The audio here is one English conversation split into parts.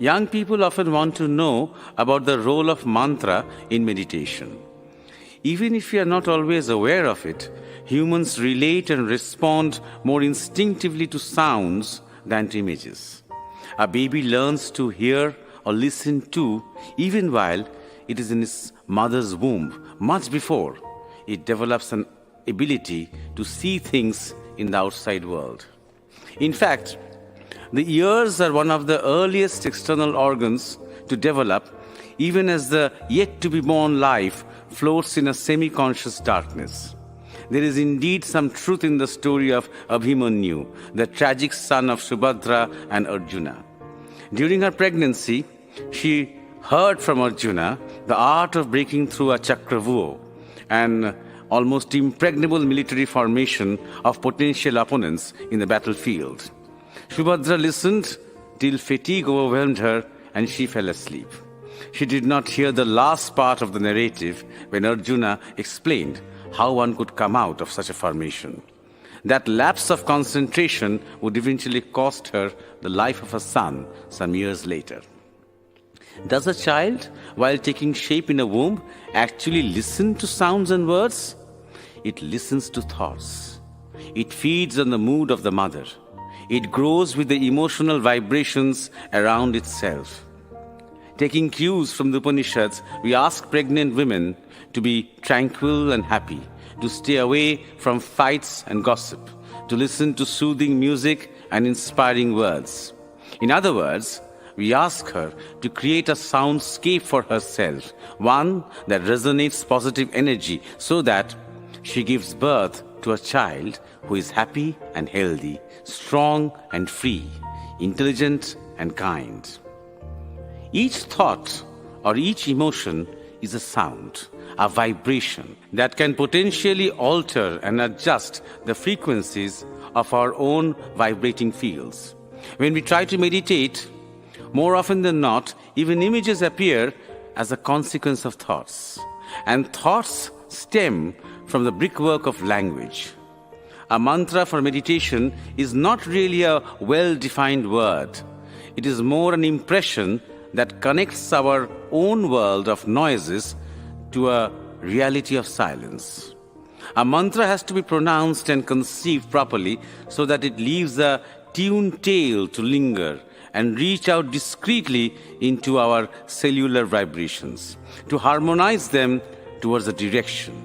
Young people often want to know about the role of mantra in meditation. Even if we are not always aware of it, humans relate and respond more instinctively to sounds than to images. A baby learns to hear or listen to even while it is in its mother's womb, much before it develops an ability to see things in the outside world. In fact, the ears are one of the earliest external organs to develop, even as the yet-to-be-born life floats in a semi-conscious darkness. There is indeed some truth in the story of Abhimanyu, the tragic son of Subhadra and Arjuna. During her pregnancy, she heard from Arjuna the art of breaking through a chakravuo, an almost impregnable military formation of potential opponents in the battlefield. Subhadra listened till fatigue overwhelmed her and she fell asleep. She did not hear the last part of the narrative when Arjuna explained how one could come out of such a formation. That lapse of concentration would eventually cost her the life of a son some years later. Does a child, while taking shape in a womb, actually listen to sounds and words? It listens to thoughts. It feeds on the mood of the mother. It grows with the emotional vibrations around itself. Taking cues from the Upanishads, we ask pregnant women to be tranquil and happy, to stay away from fights and gossip, to listen to soothing music and inspiring words. In other words, we ask her to create a soundscape for herself, one that resonates positive energy so that she gives birth to a child who is happy and healthy, strong and free, intelligent and kind. Each thought or each emotion is a sound, a vibration that can potentially alter and adjust the frequencies of our own vibrating fields. When we try to meditate, more often than not, even images appear as a consequence of thoughts. And thoughts stem from the brickwork of language. A mantra for meditation is not really a well-defined word. It is more an impression that connects our own world of noises to a reality of silence. A mantra has to be pronounced and conceived properly so that it leaves a tuned tail to linger and reach out discreetly into our cellular vibrations, to harmonize them towards a direction.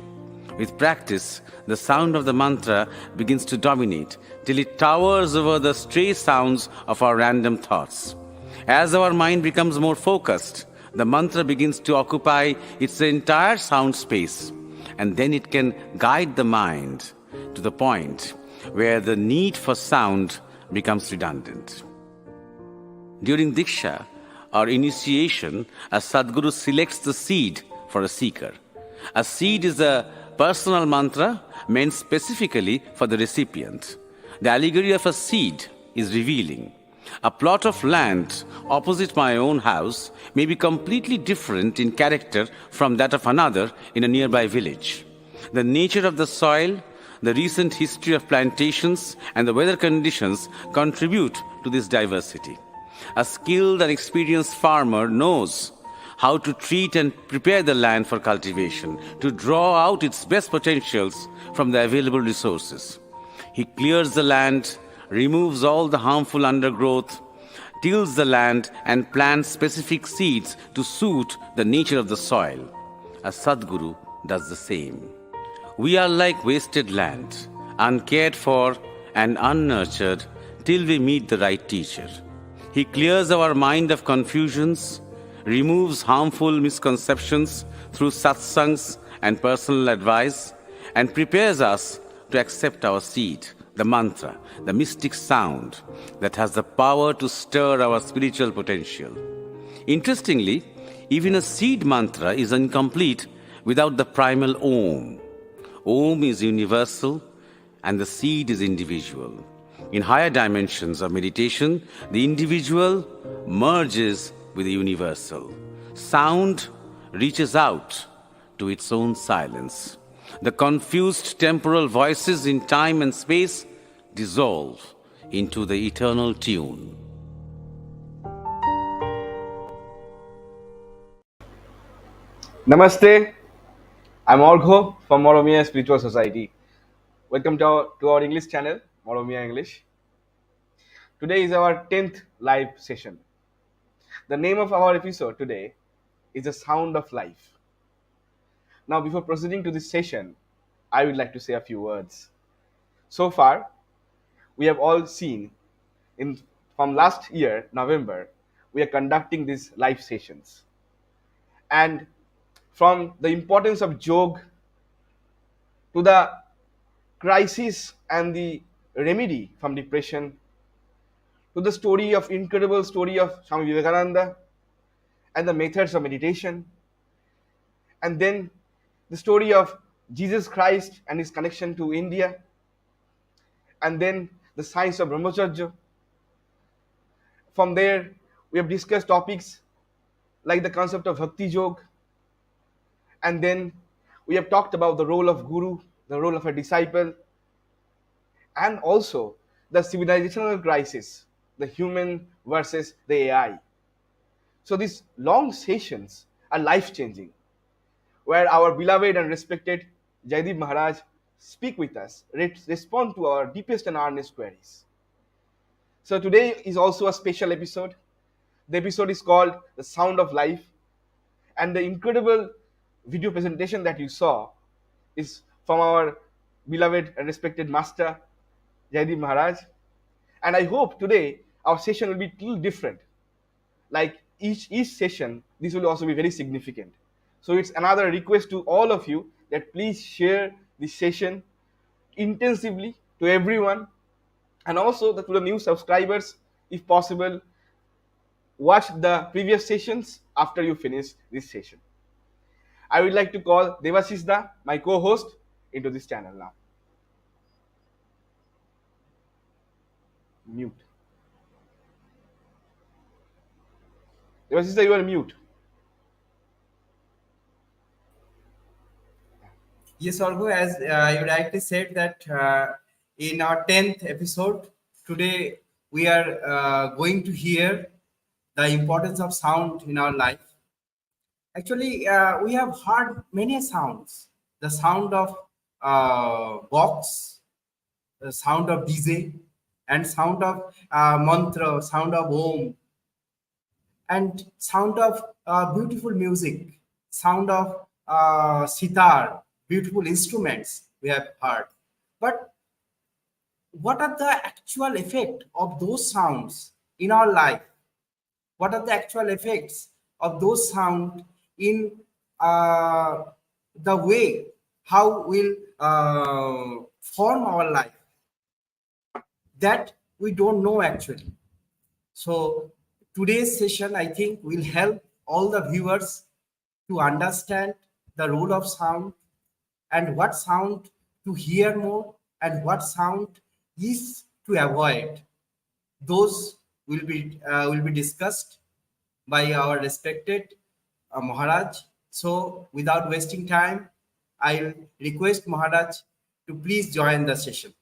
With practice, the sound of the mantra begins to dominate till it towers over the stray sounds of our random thoughts. As our mind becomes more focused, the mantra begins to occupy its entire sound space, and then it can guide the mind to the point where the need for sound becomes redundant. During Diksha, or initiation, a Sadguru selects the seed for a seeker. A seed is a personal mantra meant specifically for the recipient. The allegory of a seed is revealing. A plot of land opposite my own house may be completely different in character from that of another in a nearby village. The nature of the soil, the recent history of plantations, and the weather conditions contribute to this diversity. A skilled and experienced farmer knows how to treat and prepare the land for cultivation, to draw out its best potentials from the available resources. He clears the land, removes all the harmful undergrowth, tills the land, and plants specific seeds to suit the nature of the soil. A Sadguru does the same. We are like wasted land, uncared for and unnurtured till we meet the right teacher. He clears our mind of confusions, removes harmful misconceptions through satsangs and personal advice, and prepares us to accept our seed, the mantra, the mystic sound that has the power to stir our spiritual potential. Interestingly, even a seed mantra is incomplete without the primal Om. Om is universal and the seed is individual. In higher dimensions of meditation, the individual merges with the universal. Sound reaches out to its own silence. The confused temporal voices in time and space dissolve into the eternal tune. Namaste, I'm Orgho from Moromia Spiritual Society. Welcome to our English channel, Moromia English. Today is our 10th live session. The name of our episode today is The Sound of Life. Now, before proceeding to this session, I would like to say a few words. So far, we have all seen in from last year, November, we are conducting these live sessions. And from the importance of yoga to the crisis and the remedy from depression to the incredible story of Swami Vivekananda and the methods of meditation, and then the story of Jesus Christ and his connection to India, and then the science of Brahmacharya. From there, we have discussed topics like the concept of Bhakti Yoga, and then we have talked about the role of Guru, the role of a disciple, and also the civilizational crisis, the human versus the AI. So these long sessions are life changing, where our beloved and respected Joydeep Maharaj speak with us, respond to our deepest and earnest queries. So today is also a special episode. The episode is called The Sound of Life, and the incredible video presentation that you saw is from our beloved and respected master Joydeep Maharaj. And I hope today our session will be a little different. Like each session, this will also be very significant. So it's another request to all of you that please share this session intensively to everyone, and also to the new subscribers, if possible, watch the previous sessions after you finish this session. I would like to call Devashish Da, my co-host, into this channel now. Mute. Devashish Da, you are mute. Yes, Orgo, as you rightly said that in our 10th episode, today we are going to hear the importance of sound in our life. Actually, we have heard many sounds. The sound of box, the sound of DJ, and sound of mantra, sound of om, and sound of beautiful music, sound of sitar, beautiful instruments we have heard. But what are the actual effect of those sounds in our life? What are the actual effects of those sound in uh, the way how will form our life? That we don't know actually. So today's session, I think, will help all the viewers to understand the role of sound and what sound to hear more and what sound is to avoid. Those will be discussed by our respected Maharaj. So without wasting time, I'll request Maharaj to please join the session.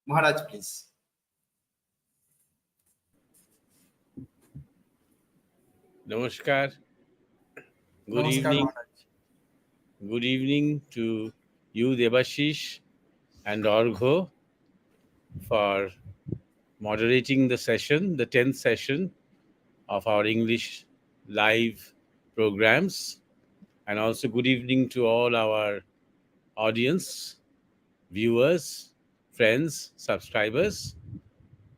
Maharaj, please. Namaskar. Good Namaskar, evening. Maharaj. Good evening to you, Devashish and Orgho, for moderating the session, the 10th session of our English live programs. And also, good evening to all our audience, viewers, friends, subscribers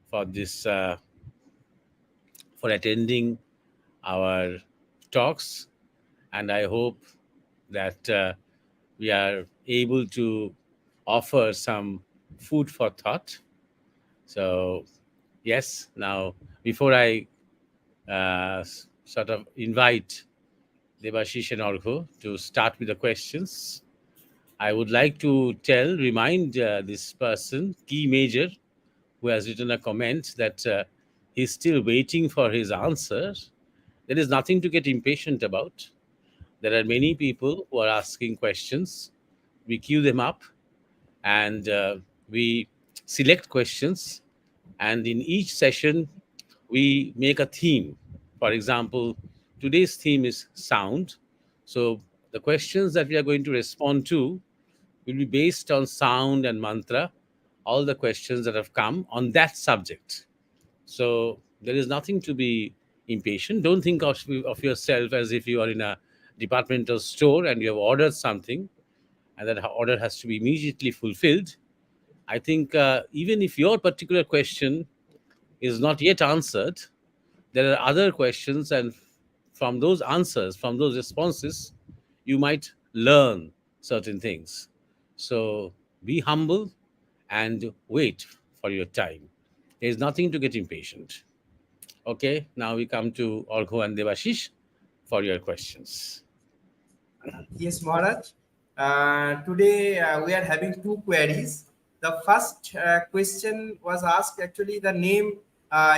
for this, for attending our talks. And I hope that we are able to offer some food for thought. So, yes, now before I sort of invite Devashish and Orgho to start with the questions, I would like to remind this person, Key Major, who has written a comment that he's still waiting for his answer. There is nothing to get impatient about. There are many people who are asking questions. We queue them up and we select questions. And in each session, we make a theme. For example, today's theme is sound. So The questions that we are going to respond to will be based on sound and mantra, all the questions that have come on that subject. So there is nothing to be impatient. Don't think of yourself as if you are in a departmental store and you have ordered something and that order has to be immediately fulfilled. I think even if your particular question is not yet answered, there are other questions, and from those answers, from those responses, you might learn certain things. So be humble and wait for your time. There is nothing to get impatient. Okay, now we come to Orgho and Devashish for your questions. Yes, Maharaj. Today we are having two queries. The first question was asked. Actually, the name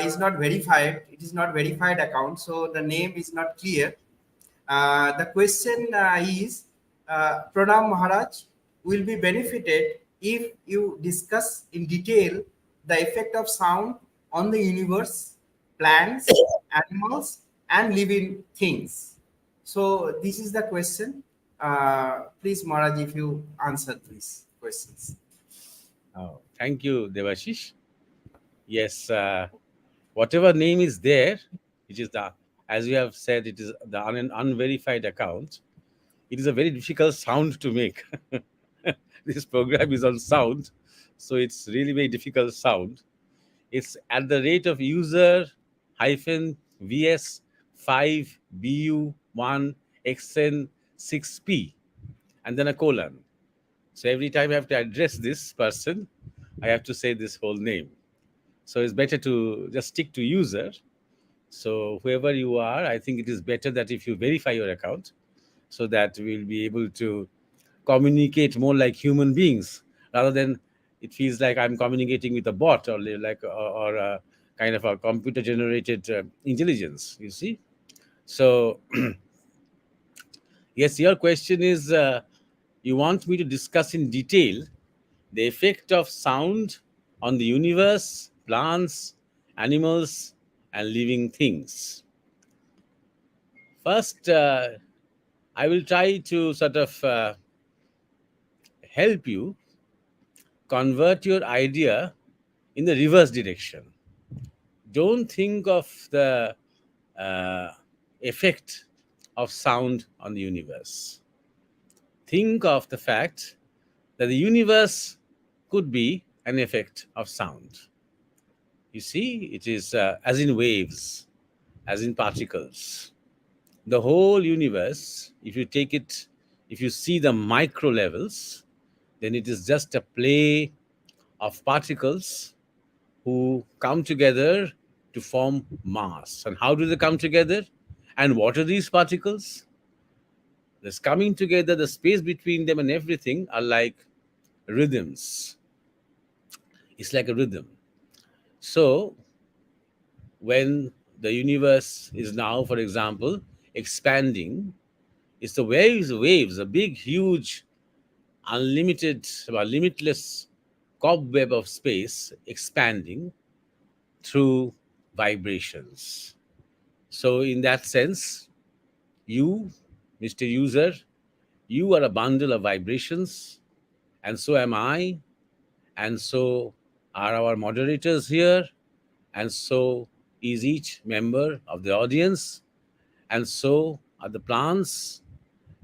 is not verified. It is not verified account, so the name is not clear. The question is, Pranam Maharaj will be benefited if you discuss in detail the effect of sound on the universe, plants, animals, and living things. So this is the question. Please, Maharaj, if you answer these questions. Oh, thank you, Devashish. Yes, whatever name is there, which is the, as you have said, it is the unverified account. It is a very difficult sound to make. This program is on sound, so it's really very difficult sound. It's at the rate of user hyphen vs 5 bu 1 xn 6p and then a colon. So every time I have to address this person, I have to say this whole name. So it's better to just stick to user. So whoever you are, I think it is better that if you verify your account, so that we'll be able to communicate more like human beings rather than it feels like I'm communicating with a bot or or a kind of a computer generated intelligence. You see. So yes, your question is you want me to discuss in detail the effect of sound on the universe, plants, animals, and living things. First, I will try to sort of help you convert your idea in the reverse direction. Don't think of the uh, effect of sound on the universe. Think of the fact that the universe could be an effect of sound. You see, it is as in waves, as in particles. The whole universe, if you take it, if you see the micro levels, then it is just a play of particles who come together to form mass. And how do they come together? And what are these particles? This coming together, the space between them and everything are like rhythms. It's like a rhythm. So when the universe is now, for example, expanding, it's the waves, a big, huge, unlimited, well, limitless cobweb of space expanding through vibrations. So, in that sense, you, Mr. User, you are a bundle of vibrations, and so am I, and so are our moderators here, and so is each member of the audience, and so are the plants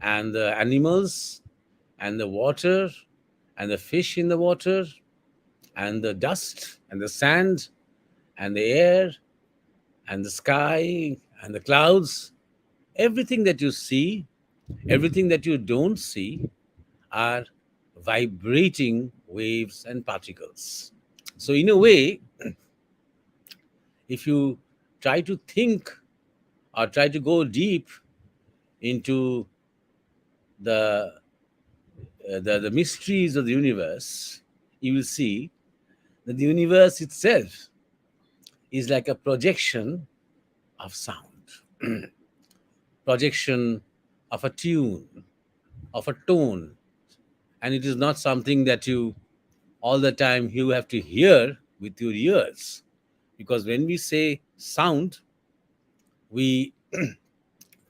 and the animals and the water and the fish in the water and the dust and the sand and the air and the sky and the clouds. Everything that you see, everything that you don't see are vibrating waves and particles. So, in a way, if you try to think or try to go deep into the the mysteries of the universe, you will see that the universe itself is like a projection of sound, projection of a tune, of a tone. And it is not something that you all the time you have to hear with your ears. Because when we say sound, we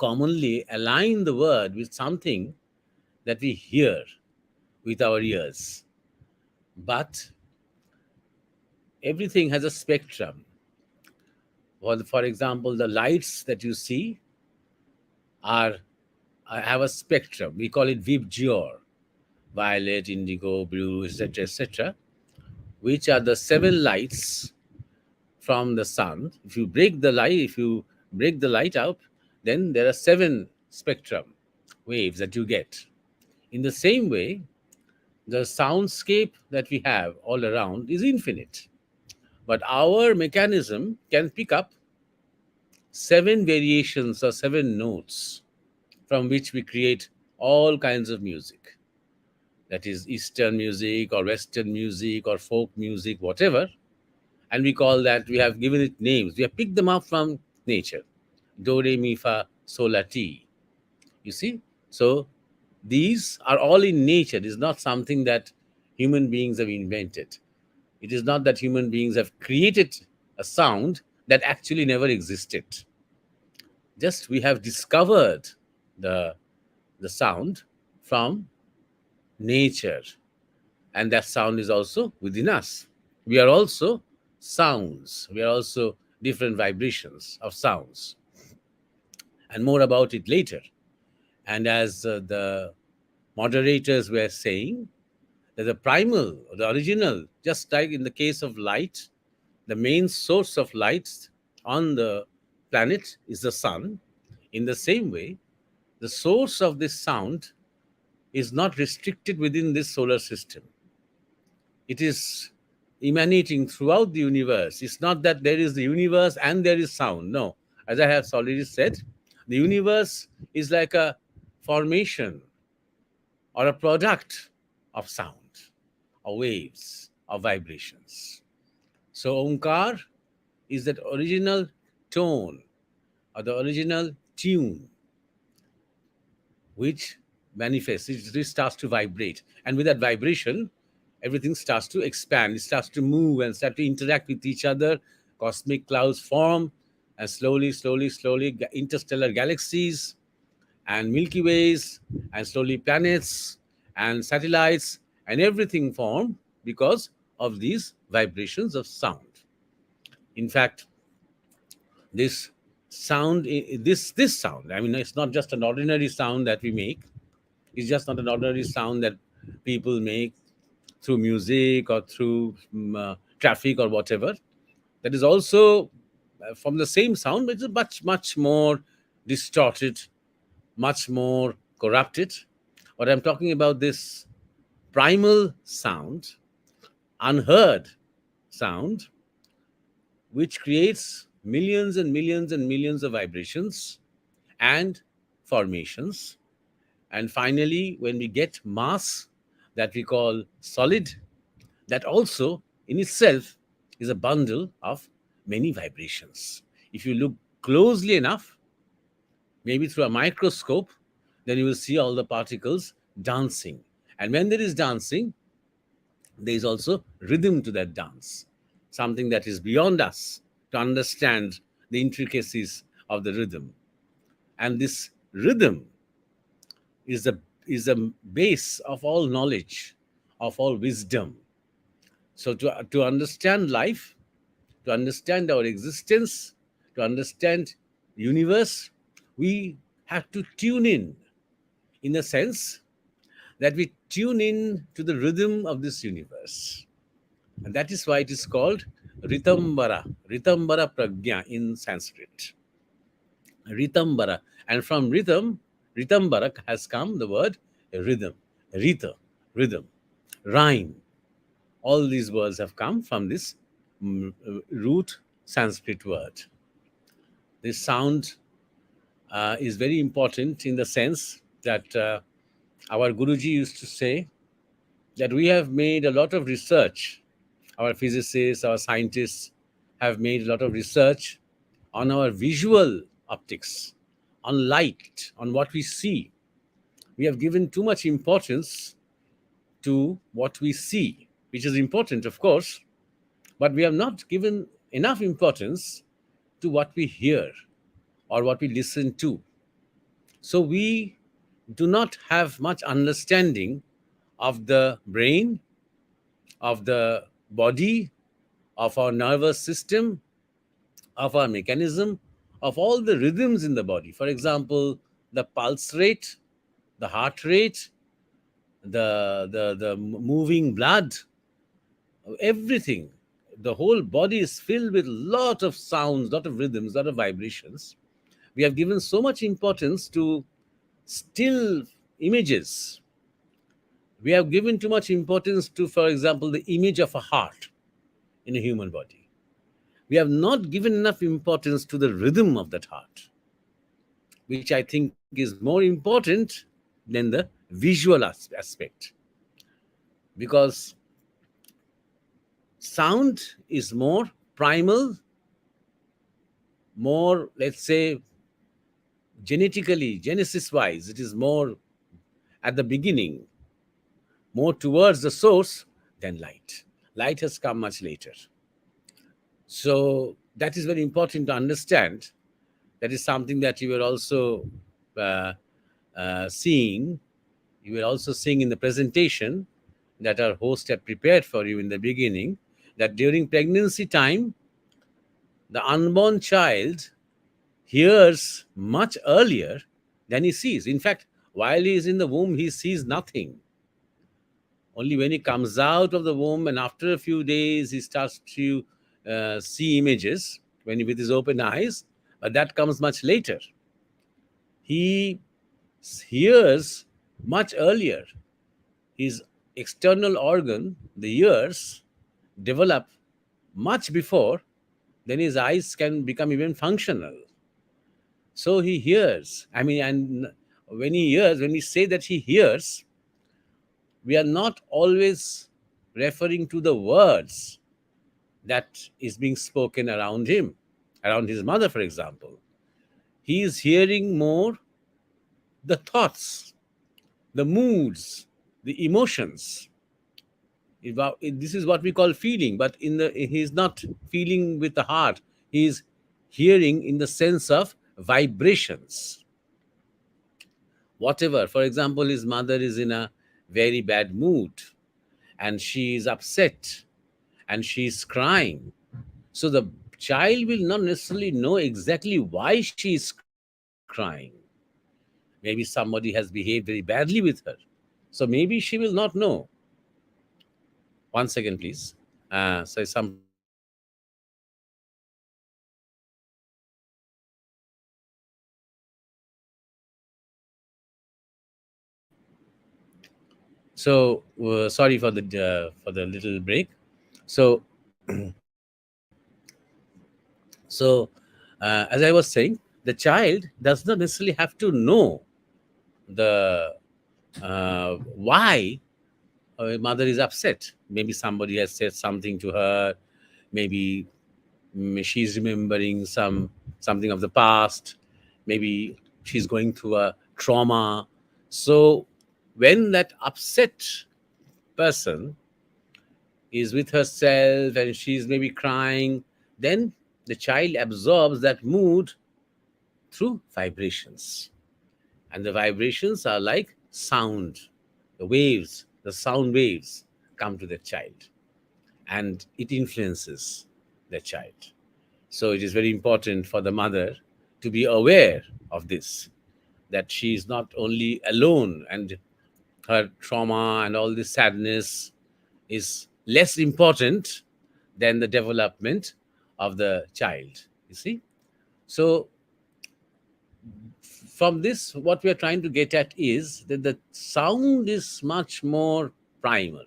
commonly align the word with something that we hear with our ears. But everything has a spectrum. For example, the lights that you see are have a spectrum. We call it VIBGYOR, violet, indigo, blue, etc., etc., which are the seven lights from the sun. If you break the light out, then there are seven spectrum waves that you get. In the same way, the soundscape that we have all around is infinite. But our mechanism can pick up seven variations or seven notes from which we create all kinds of music. That is Eastern music or Western music or folk music, whatever. And we call that, we have given it names. We have picked them up from nature. Do, re, mi, fa, sol, la, ti. You see? So these are all in nature. It is not something that human beings have invented. It is not that human beings have created a sound that actually never existed. Just we have discovered the, the sound from nature. And that sound is also within us. We are also sounds. We are also different vibrations of sounds. And more about it later. And as the moderators were saying, that the primal, the original, just like in the case of light, the main source of light on the planet is the sun. In the same way, the source of this sound is not restricted within this solar system. It is emanating throughout the universe. It's not that there is the universe and there is sound. No. As I have already said, the universe is like a formation or a product of sound, of waves, of vibrations. So Onkar is that original tone or the original tune which manifests, it starts to vibrate. And with that vibration, everything starts to expand, it starts to move and start to interact with each other. Cosmic clouds form, and slowly, interstellar galaxies and Milky Ways, and slowly planets and satellites, and everything form because of these vibrations of sound. In fact, this sound, this sound, I mean, it's not just an ordinary sound that we make. It's just not an ordinary sound that people make through music or through traffic or whatever. That is also from the same sound, but it's much more distorted, much more corrupted. What I'm talking about, this primal sound, unheard sound, which creates millions and millions and millions of vibrations and formations. And finally, when we get mass that we call solid, that also in itself is a bundle of many vibrations. If you look closely enough, maybe through a microscope, then you will see all the particles dancing. And when there is dancing, there is also rhythm to that dance, something that is beyond us to understand the intricacies of the rhythm. And this rhythm is a base of all knowledge, of all wisdom. So to understand life, to understand our existence, to understand the universe, we have to tune in the sense that we tune in to the rhythm of this universe. And that is why it is called Ritambara Prajna in Sanskrit. Ritambara. And from Ritambara has come the word rhythm, Rita, rhythm, rhyme. All these words have come from this root Sanskrit word. This sound is very important in the sense that our Guruji used to say that we have made a lot of research. Our physicists, our scientists have made a lot of research on our visual optics, on light, on what we see. We have given too much importance to what we see, which is important, of course, but we have not given enough importance to what we hear or what we listen to. So we do not have much understanding of the brain, of the body, of our nervous system, of our mechanism, of all the rhythms in the body. For example, the pulse rate, the heart rate, the moving blood, everything. The whole body is filled with lot of sounds, lot of rhythms, lot of vibrations. We have given so much importance to still images. We have given too much importance to, for example, the image of a heart in a human body. We have not given enough importance to the rhythm of that heart, which I think is more important than the visual aspect. Because sound is more primal, more, let's say, genetically, genesis wise, it is more at the beginning, more towards the source than light. Light has come much later. So that is very important to understand. That is something that you were also uh, seeing. You were also seeing in the presentation that our host had prepared for you in the beginning, that during pregnancy time, the unborn child hears much earlier than he sees. In fact, while he is in the womb, he sees nothing. Only when he comes out of the womb and after a few days, he starts to see images when with his open eyes, but that comes much later. He hears much earlier. His external organ, the ears, develop much before then his eyes can become even functional. So he hears. I mean, and when he hears, when we say that he hears, we are not always referring to the words that is being spoken around him, around his mother, for example. He is hearing more the thoughts, the moods, the emotions. This is what we call feeling, but he's not feeling with the heart. He's hearing in the sense of vibrations. Whatever, for example, his mother is in a very bad mood and she is upset and she's crying. So the child will not necessarily know exactly why she is crying. Maybe somebody has behaved very badly with her. So maybe she will not know. 1 second, please. So some problem with the So sorry for the little break. So so as I was saying, the child does not necessarily have to know the why her mother is upset. Maybe somebody has said something to her. Maybe she's remembering something of the past. Maybe she's going through a trauma. So when that upset person is with herself and she's maybe crying, then the child absorbs that mood through vibrations. And the vibrations are like sound. The waves, the sound waves come to the child and it influences the child. So it is very important for the mother to be aware of this, that she is not only alone and her trauma and all this sadness is less important than the development of the child. You see? So from this, what we are trying to get at is that the sound is much more primal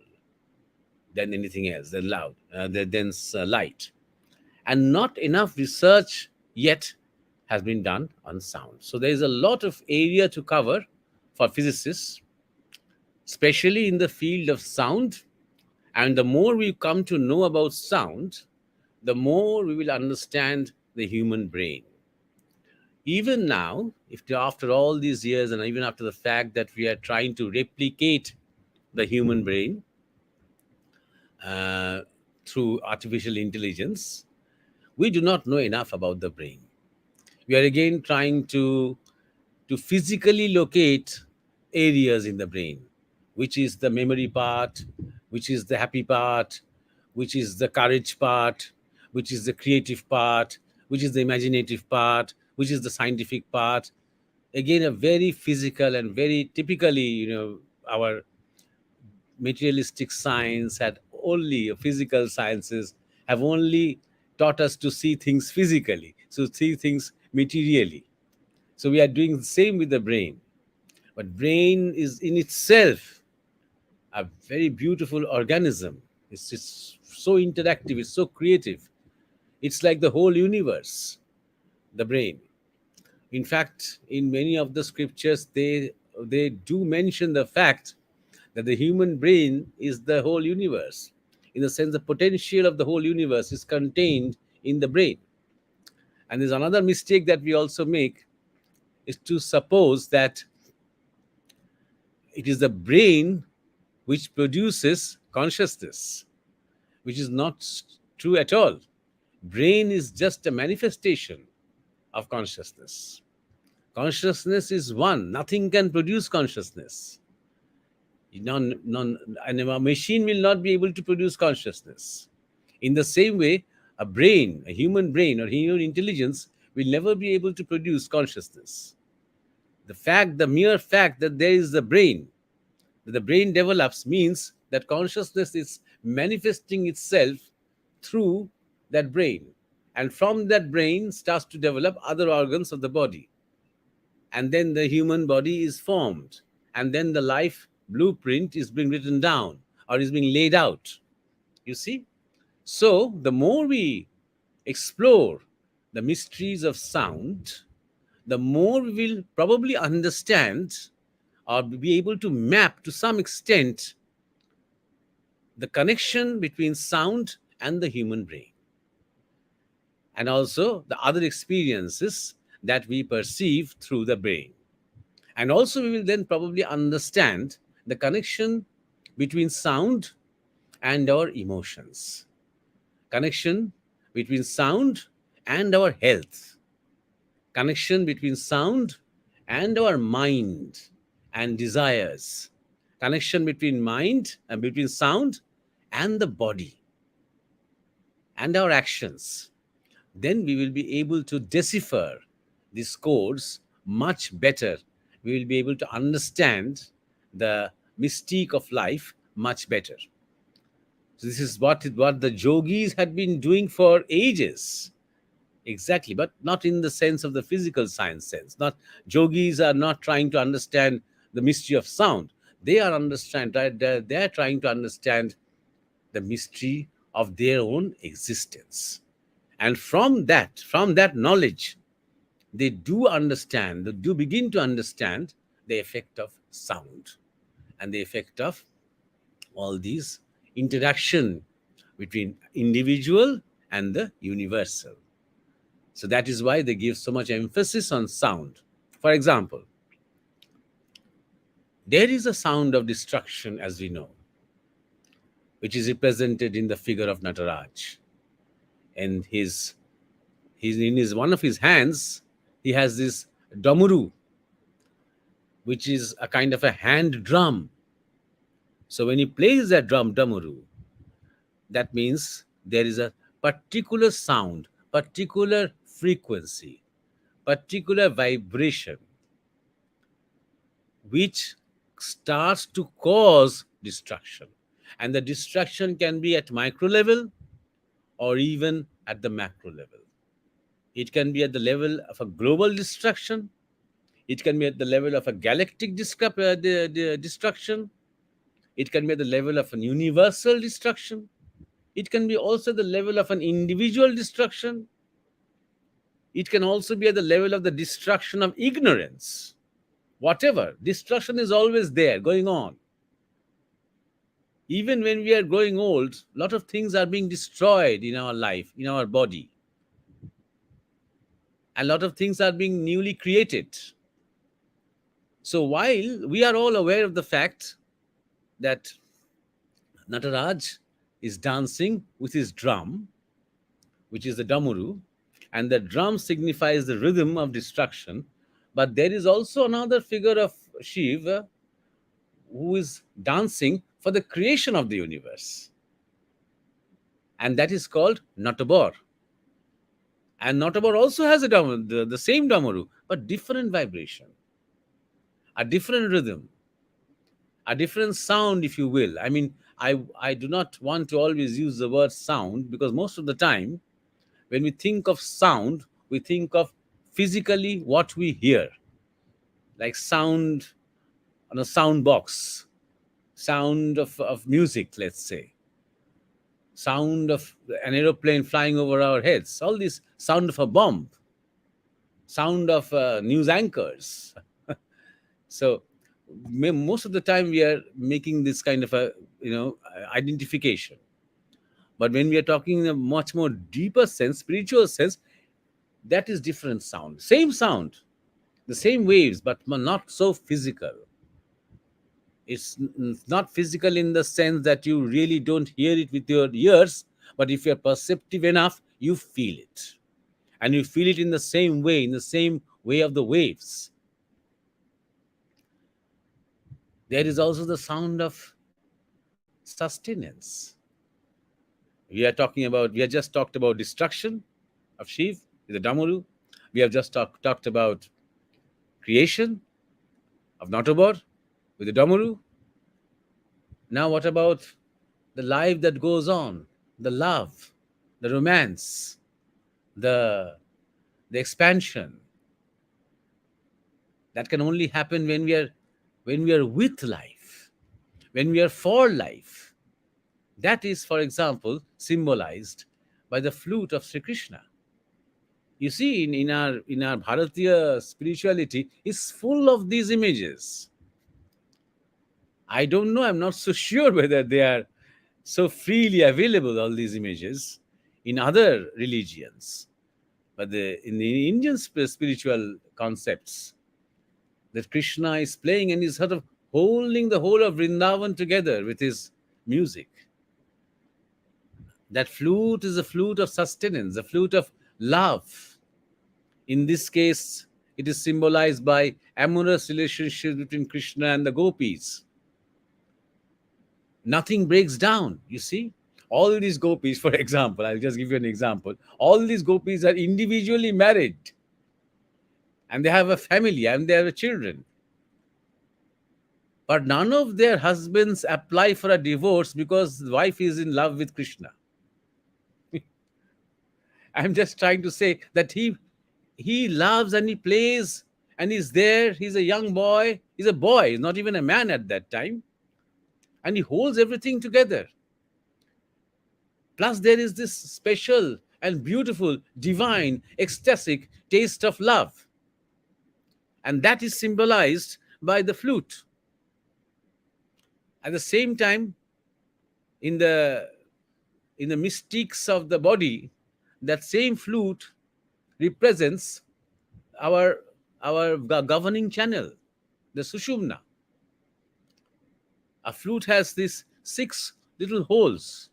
than anything else, than loud, than light. And not enough research yet has been done on sound. So there is a lot of area to cover for physicists, especially in the field of sound. And the more we come to know about sound, the more we will understand the human brain. Even now, if after all these years, and even after the fact that we are trying to replicate the human brain uh, through artificial intelligence, we do not know enough about the brain. We are again trying to to physically locate areas in the brain, which is the memory part, which is the happy part, which is the courage part, which is the creative part, which is the imaginative part, which is the scientific part. Again, a very physical and very typically, our materialistic science had only physical sciences have only taught us to see things physically, so see things materially. So we are doing the same with the brain. But brain is in itself a very beautiful organism. It's so interactive, it's so creative. It's like the whole universe, the brain. In fact, in many of the scriptures, they do mention the fact that the human brain is the whole universe. In the sense, the potential of the whole universe is contained in the brain. And there's another mistake that we also make is to suppose that it is the brain which produces consciousness, which is not true at all. Brain is just a manifestation of consciousness. Consciousness is one. Nothing can produce consciousness. And a machine will not be able to produce consciousness. In the same way, a brain, a human brain or human intelligence will never be able to produce consciousness. The mere fact that there is a brain, that the brain develops, means that consciousness is manifesting itself through that brain. And from that brain starts to develop other organs of the body. And then the human body is formed. And then the life blueprint is being written down or is being laid out. You see? So the more we explore the mysteries of sound, the more we will probably understand or be able to map to some extent the connection between sound and the human brain, and also the other experiences that we perceive through the brain. And also, we will then probably understand the connection between sound and our emotions, connection between sound and our health, connection between sound and our mind and desires, connection between mind and between sound and the body and our actions. Then we will be able to decipher these codes much better. We will be able to understand the mystique of life much better. So this is what the yogis had been doing for ages. Exactly, but not in the sense of the physical science sense. Not yogis are not trying to understand the mystery of sound. They are trying to understand the mystery of their own existence. And from that knowledge, they do begin to understand the effect of sound and the effect of all these interaction between individual and the universal. So that is why they give so much emphasis on sound. For example, there is a sound of destruction, as we know, which is represented in the figure of Nataraj. And in one of his hands, he has this damuru, which is a kind of a hand drum. So when he plays that damuru, that means there is a particular sound, particular frequency, particular vibration, which starts to cause destruction. And the destruction can be at micro level or even at the macro level. It can be at the level of a global destruction. It can be at the level of a galactic destruction. It can be at the level of an universal destruction. It can be also the level of an individual destruction. It can also be at the level of the destruction of ignorance. Whatever, destruction is always there, going on. Even when we are growing old, a lot of things are being destroyed in our life, in our body. A lot of things are being newly created. So while we are all aware of the fact that Nataraj is dancing with his drum, which is the damuru, and the drum signifies the rhythm of destruction, But there is also another figure of Shiva who is dancing for the creation of the universe, and that is called Natabor. And Natabor also has the same Damaru, but different vibration, a different rhythm, a different sound, if you will. I mean, I do not want to always use the word sound, because most of the time, when we think of sound, we think of physically what we hear, like sound on a sound box, sound of music, let's say, sound of an aeroplane flying over our heads, all this sound of a bomb, sound of news anchors. So most of the time we are making this kind of a identification. But when we are talking in a much more deeper sense, spiritual sense, that is different sound, the same waves, but not so physical. It's not physical in the sense that you really don't hear it with your ears, but if you're perceptive enough, you feel it. And you feel it in the same way, in the same way of the waves. There is also the sound of sustenance. We have just talked about destruction of Shiv, the Damaru. We have just talked about creation of Natobor with the Damaru. Now, what about the life that goes on, the love, the romance, the expansion? That can only happen when we are with life, when we are for life. That is, for example, symbolized by the flute of Sri Krishna. You see, in our Bharatiya spirituality is full of these images. I don't know, I'm not so sure whether they are so freely available, all these images, in other religions. But in the Indian spiritual concepts, that Krishna is playing and is sort of holding the whole of Vrindavan together with his music. That flute is a flute of sustenance, a flute of love. In this case, it is symbolized by amorous relationship between Krishna and the gopis. Nothing breaks down, you see. All these gopis, for example, I'll just give you an example. All these gopis are individually married, and they have a family, and they have children. But none of their husbands apply for a divorce because the wife is in love with Krishna. I'm just trying to say that he loves and he plays and he's there. He's a young boy. He's a boy, he's not even a man at that time. And he holds everything together. Plus, there is this special and beautiful, divine, ecstatic taste of love. And that is symbolized by the flute. At the same time, in the mystics of the body, that same flute represents our governing channel, the Sushumna. A flute has these 6 little holes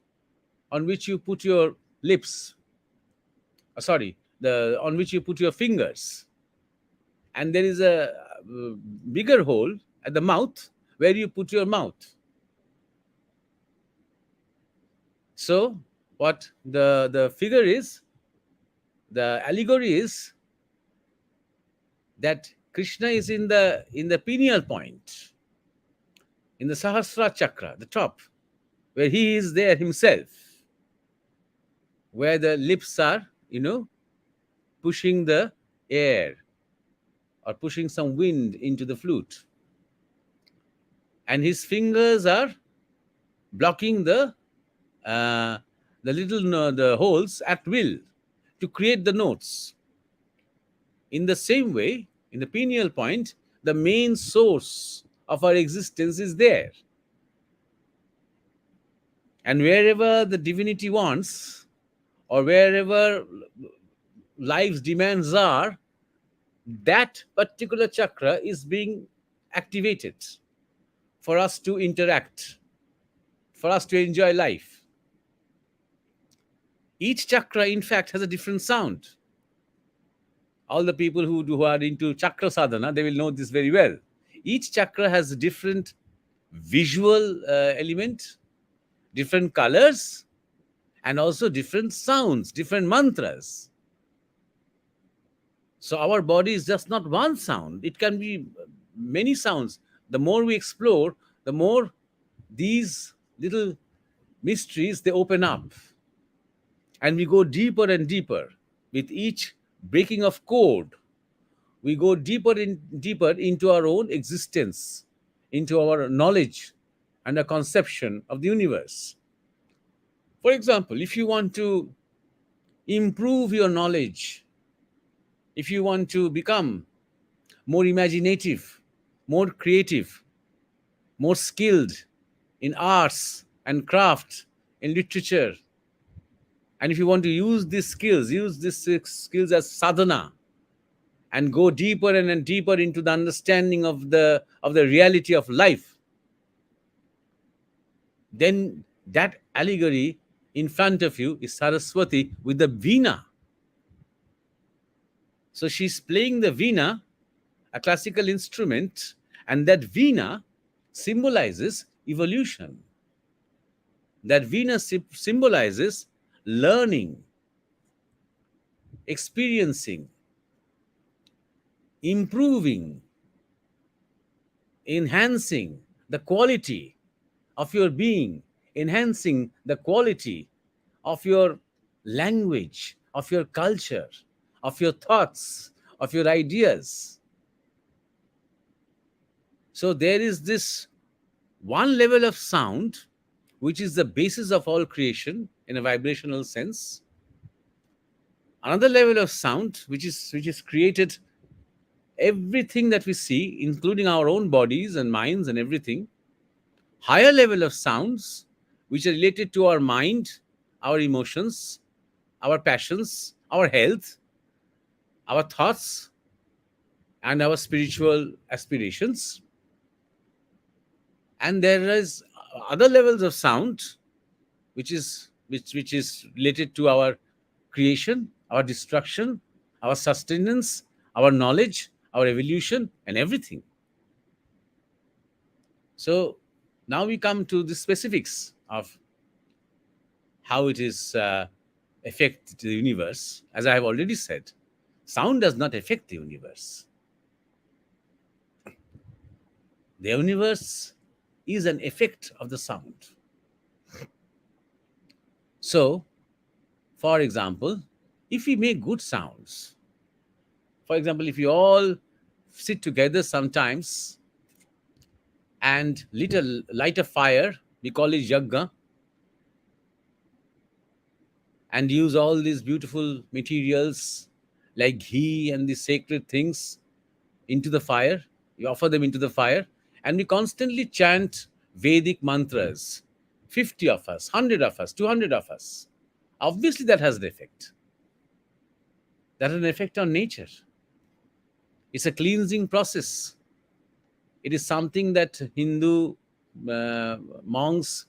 on which you put your lips. On which you put your fingers. And there is a bigger hole at the mouth where you put your mouth. So, what the figure is, the allegory is that Krishna is in the pineal point, in the Sahasrara chakra, the top, where he is there himself, where the lips are, pushing the air or pushing some wind into the flute. And his fingers are blocking the holes at will to create the notes. In the same way, in the pineal point, the main source of our existence is there. And wherever the divinity wants, or wherever life's demands are, that particular chakra is being activated for us to interact, for us to enjoy life. Each chakra, in fact, has a different sound. All the people who are into chakra sadhana, they will know this very well. Each chakra has a different visual element, different colors, and also different sounds, different mantras. So our body is just not one sound, it can be many sounds. The more we explore, the more these little mysteries they open up, and we go deeper and deeper. With each breaking of code, we go deeper into our own existence, into our knowledge and a conception of the universe. For example, if you want to improve your knowledge, if you want to become more imaginative, more creative, more skilled in arts and craft, in literature, and if you want to use these skills as sadhana, and go deeper and deeper into the understanding of the reality of life, then that allegory in front of you is Saraswati with the veena. So she's playing the veena, a classical instrument, and that veena symbolizes evolution. That veena symbolizes learning, experiencing, improving, enhancing the quality of your being, enhancing the quality of your language, of your culture, of your thoughts, of your ideas. So there is this one level of sound which is the basis of all creation in a vibrational sense. Another level of sound which is created everything that we see, including our own bodies and minds and everything. Higher level of sounds which are related to our mind, our emotions, our passions, our health, our thoughts, and our spiritual aspirations. And there is other levels of sound which is related to our creation, our destruction, our sustenance, our knowledge, our evolution, and everything. So now we come to the specifics of how it is affect the universe. As I have already said, sound does not affect the universe. The universe is an effect of the sound. So, for example, if we make good sounds, for example, if you all sit together sometimes and light a fire, we call it yagga, and use all these beautiful materials like ghee and these sacred things into the fire. We offer them into the fire, and we constantly chant Vedic mantras. 50 of us, 100 of us, 200 of us. Obviously, that has an effect. That has an effect on nature. It's a cleansing process. It is something that Hindu monks,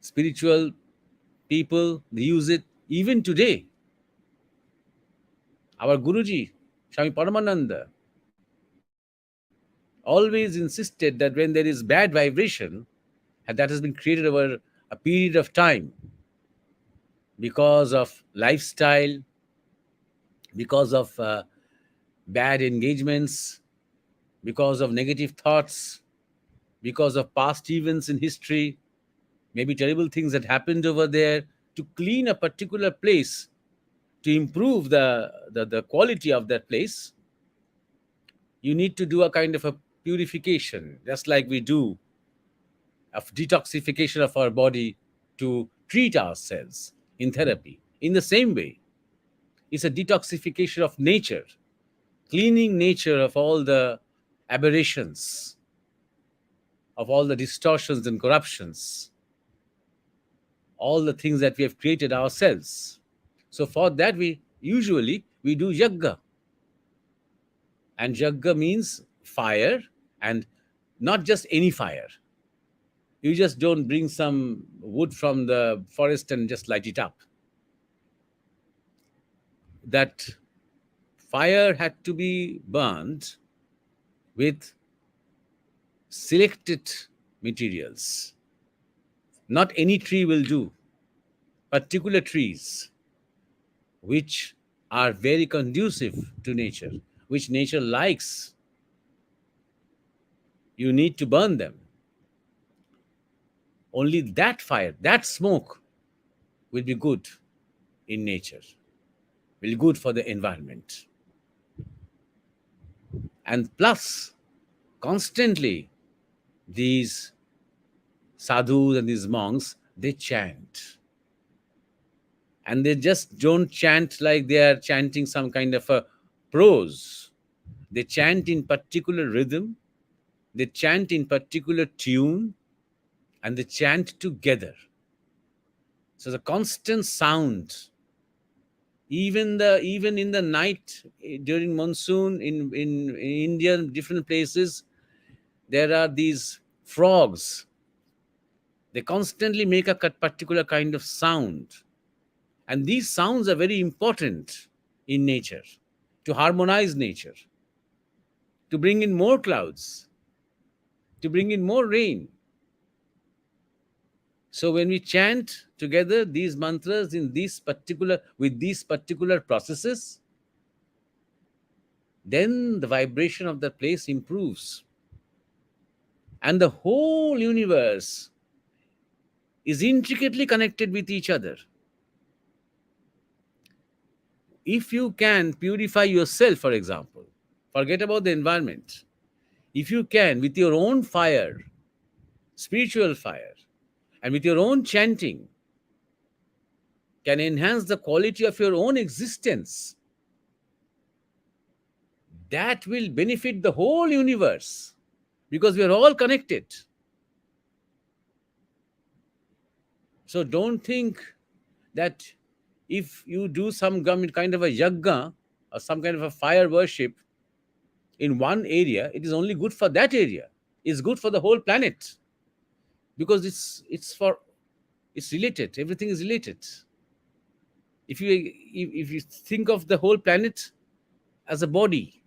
spiritual people, they use it even today. Our Guruji, Swami Paramananda, always insisted that when there is bad vibration, and that has been created over a period of time because of lifestyle, because of bad engagements, because of negative thoughts, because of past events in history, maybe terrible things that happened over there, to clean a particular place, to improve the quality of that place, you need to do a kind of a purification, just like we do of detoxification of our body to treat ourselves in therapy. In the same way, it's a detoxification of nature, cleaning nature of all the aberrations, of all the distortions and corruptions, all the things that we have created ourselves. So for that, we usually we do yagga. And yagga means fire, and not just any fire. You just don't bring some wood from the forest and just light it up. That fire had to be burned with selected materials. Not any tree will do. Particular trees which are very conducive to nature, which nature likes, you need to burn them. Only that fire, that smoke will be good in nature, will be good for the environment. And plus, constantly, these sadhus and these monks, they chant. And they just don't chant like they are chanting some kind of a prose. They chant in particular rhythm, they chant in particular tune, and they chant together. So the constant sound, even in the night during monsoon in India, different places, there are these frogs. They constantly make a particular kind of sound. And these sounds are very important in nature, to harmonize nature, to bring in more clouds, to bring in more rain. So when we chant together these mantras in these particular with these particular processes, then the vibration of the place improves. And the whole universe is intricately connected with each other. If you can purify yourself, for example, forget about the environment. If you can, with your own fire, spiritual fire, and with your own chanting, can enhance the quality of your own existence, that will benefit the whole universe, because we are all connected. So don't think that if you do some kind of a yagga or some kind of a fire worship in one area, it is only good for that area. It's good for the whole planet, because it's related. Everything is related. If you think of the whole planet as a body,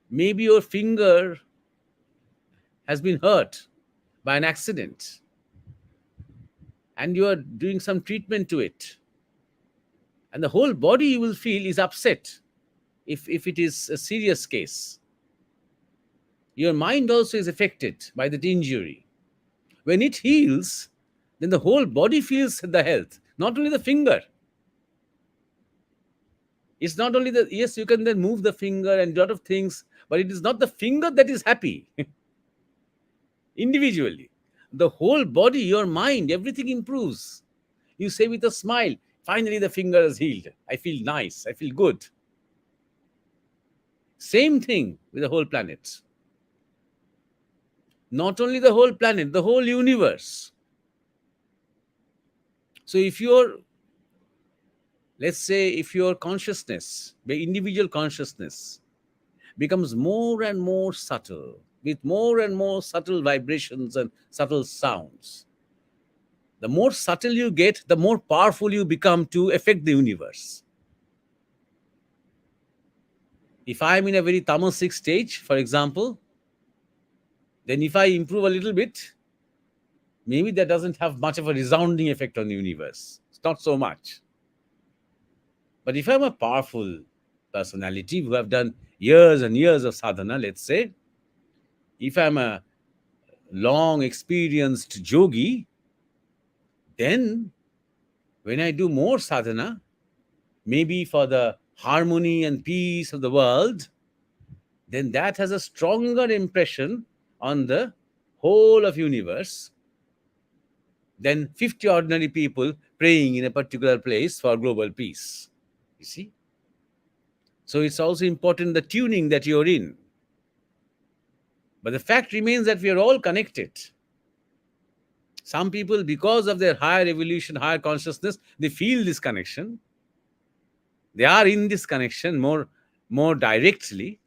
maybe your finger has been hurt by an accident and you are doing some treatment to it, and the whole body you will feel is upset if it is a serious case. Your mind also is affected by that injury. When it heals, then the whole body feels the health, not only the finger. It's not only the, yes, you can then move the finger and a lot of things, but it is not the finger that is happy. Individually, the whole body, your mind, everything improves. You say with a smile, finally the finger is healed. I feel nice. I feel good. Same thing with the whole planet. Not only the whole planet, the whole universe. So if let's say, if your consciousness, the individual consciousness, becomes more and more subtle, with more and more subtle vibrations and subtle sounds, the more subtle you get, the more powerful you become to affect the universe. If I'm in a very tamasic stage, for example, then if I improve a little bit, maybe that doesn't have much of a resounding effect on the universe. It's not so much. But if I'm a powerful personality who have done years and years of sadhana, let's say, if I'm a long experienced yogi, then when I do more sadhana, maybe for the harmony and peace of the world, then that has a stronger impression on the whole of universe than 50 ordinary people praying in a particular place for global peace. You see? So it's also important the tuning that you're in. But the fact remains that we are all connected. Some people, because of their higher evolution, higher consciousness, they feel this connection. They are in this connection more directly.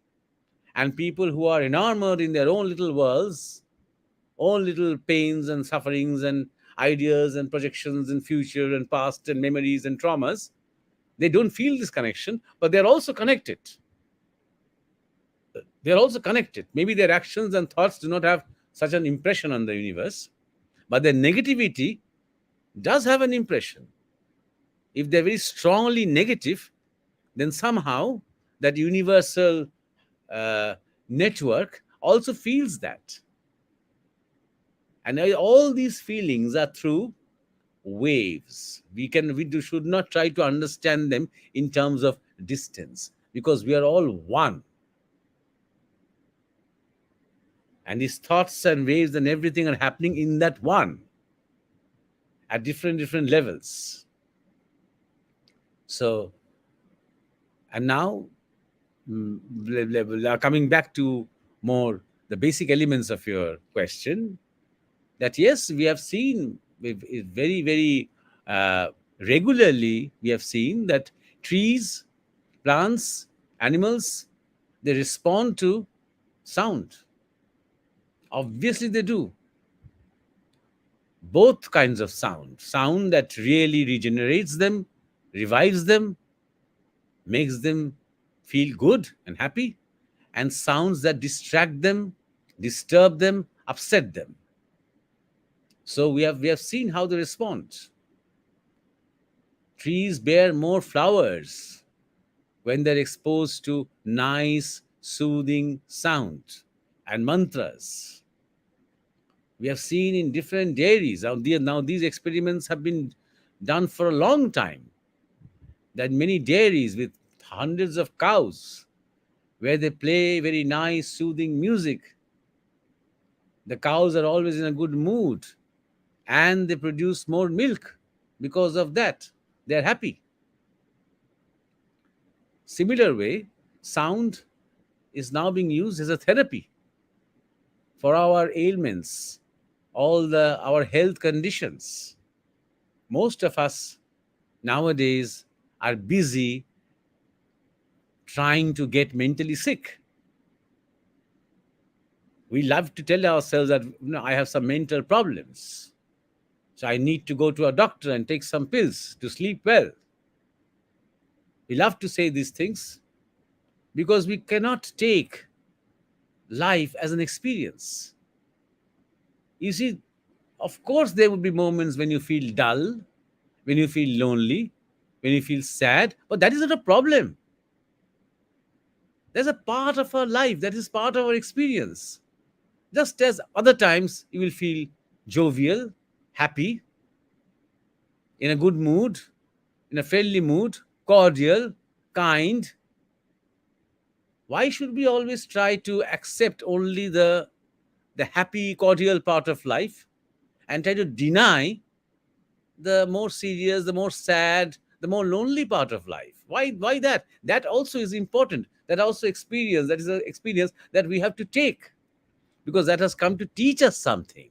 And people who are enamored in their own little worlds, own little pains and sufferings and ideas and projections and future and past and memories and traumas, They don't feel this connection, but they're also connected. They're also connected. Maybe their actions and thoughts do not have such an impression on the universe, but their negativity does have an impression. If they're very strongly negative, then somehow that universal network also feels that. And all these feelings are through waves. Should not try to understand them in terms of distance, because we are all one. And these thoughts and waves and everything are happening in that one at different levels. So, and now coming back to more the basic elements of your question, that yes, we have seen very regularly, we have seen that trees, plants, animals, they respond to sound. Obviously they do. Both kinds of sound that really regenerates them, revives them, makes them feel good and happy, and sounds that distract them, disturb them, upset them. So we have seen how they respond. Trees bear more flowers when they're exposed to nice, soothing sound and mantras. We have seen in different dairies. Now these experiments have been done for a long time. That many dairies with hundreds of cows, where they play very nice, soothing music. The cows are always in a good mood, and they produce more milk because of that. They're happy. Similar way, sound is now being used as a therapy for our ailments, our health conditions. Most of us nowadays are busy trying to get mentally sick. We love to tell ourselves that I have some mental problems, so I need to go to a doctor and take some pills to sleep well. We love to say these things because we cannot take life as an experience. You see, of course, there will be moments when you feel dull, when you feel lonely, when you feel sad, but that is not a problem. There's a part of our life, that is part of our experience. Just as other times you will feel jovial, happy, in a good mood, in a friendly mood, cordial, kind. Why should we always try to accept only the happy, cordial part of life and try to deny the more serious, the more sad, the more lonely part of life? Why that? That also is important. That also experience, that is an experience that we have to take, because that has come to teach us something.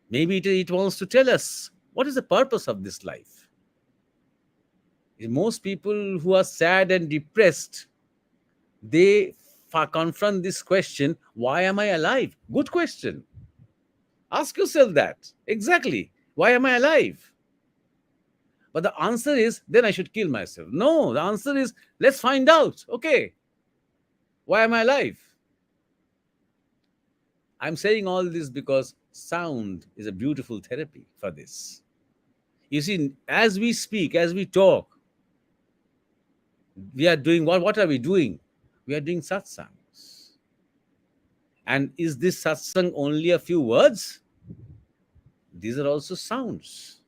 Maybe it wants to tell us what is the purpose of this life. Most people who are sad and depressed, they confront this question, why am I alive? Good question. Ask yourself that. Exactly. Why am I alive? But the answer is, then I should kill myself. No, the answer is, let's find out. Okay. Why am I alive? I'm saying all this because sound is a beautiful therapy for this. You see, as we speak, as we talk, we are doing what are we doing? We are doing satsangs. And is this satsang only a few words? These are also sounds,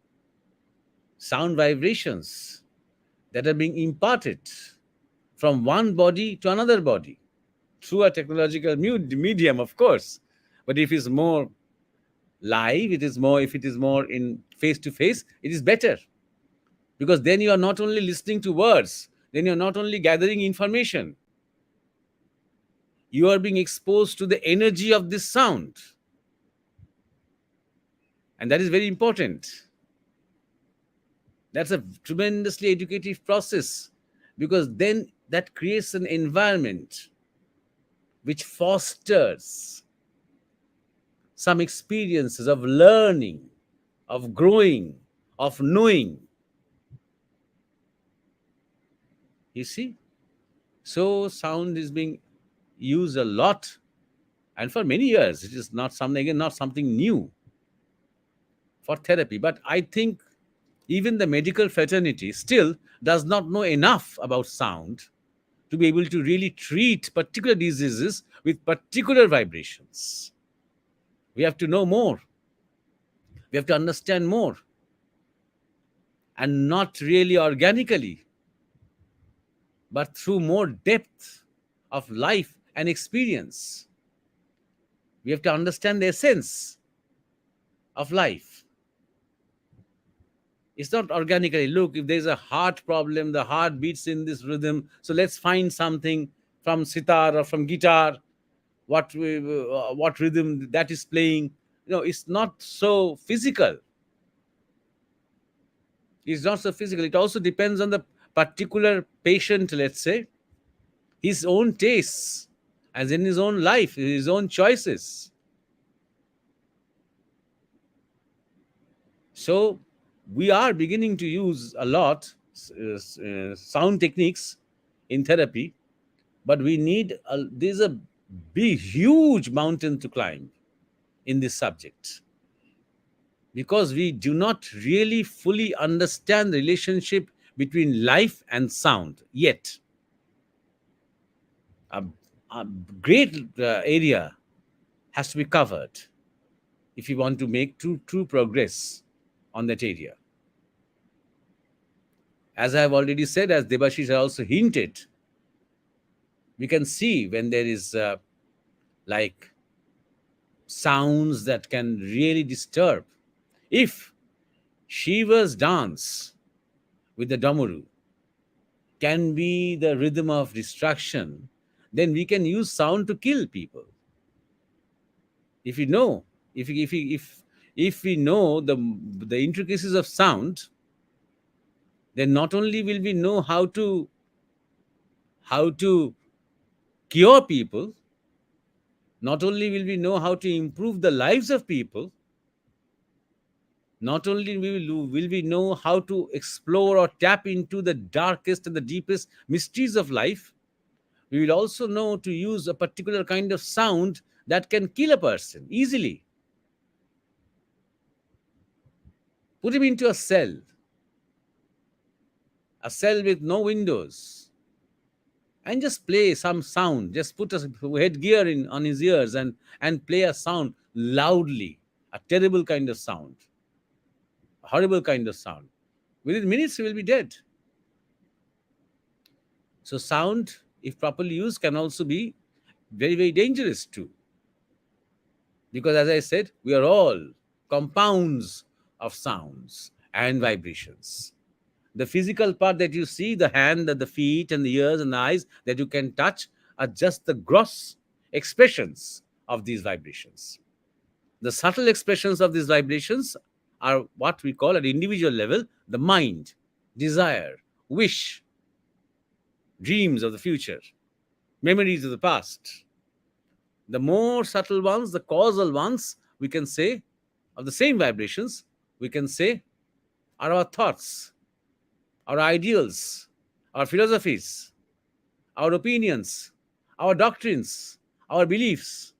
sound vibrations that are being imparted from one body to another body through a technological medium, of course. But if it's more live, if it is more in face to face, it is better. Because then you are not only listening to words, then you're not only gathering information, you are being exposed to the energy of this sound. And that is very important. That's a tremendously educative process, because then that creates an environment which fosters some experiences of learning, of growing, of knowing. You see? So sound is being used a lot, and for many years. It is not something, again, not something new for therapy. But I think even the medical fraternity still does not know enough about sound to be able to really treat particular diseases with particular vibrations. We have to know more. We have to understand more, and not really organically, but through more depth of life and experience. We have to understand the essence of life. It's not organically. Look, if there's a heart problem, the heart beats in this rhythm. So let's find something from sitar or from guitar, what rhythm that is playing. It's not so physical. It's not so physical. It also depends on the particular patient, let's say, his own tastes, as in his own life, his own choices. So we are beginning to use a lot sound techniques in therapy, but there's a big, huge mountain to climb in this subject, because we do not really fully understand the relationship between life and sound yet. A, a great area has to be covered if you want to make true progress on that area. As I have already said, as Debashish also hinted, we can see when there is like sounds that can really disturb. If Shiva's dance with the Damaru can be the rhythm of destruction, then we can use sound to kill people. If we know, if we know the intricacies of sound, then not only will we know how to cure people, not only will we know how to improve the lives of people, not only will we know how to explore or tap into the darkest and the deepest mysteries of life, we will also know to use a particular kind of sound that can kill a person easily. Put him into a cell with no windows, and just play some sound. Just put a headgear on his ears and play a sound loudly, a terrible kind of sound, a horrible kind of sound. Within minutes, he will be dead. So sound, if properly used, can also be very, very dangerous too. Because as I said, we are all compounds of sounds and vibrations. The physical part that you see, the hand, the feet, and the ears and the eyes that you can touch, are just the gross expressions of these vibrations. The subtle expressions of these vibrations are what we call at individual level the mind, desire, wish, dreams of the future, memories of the past. The more subtle ones, the causal ones, we can say, of the same vibrations, we can say, are our thoughts, our ideals, our philosophies, our opinions, our doctrines, our beliefs.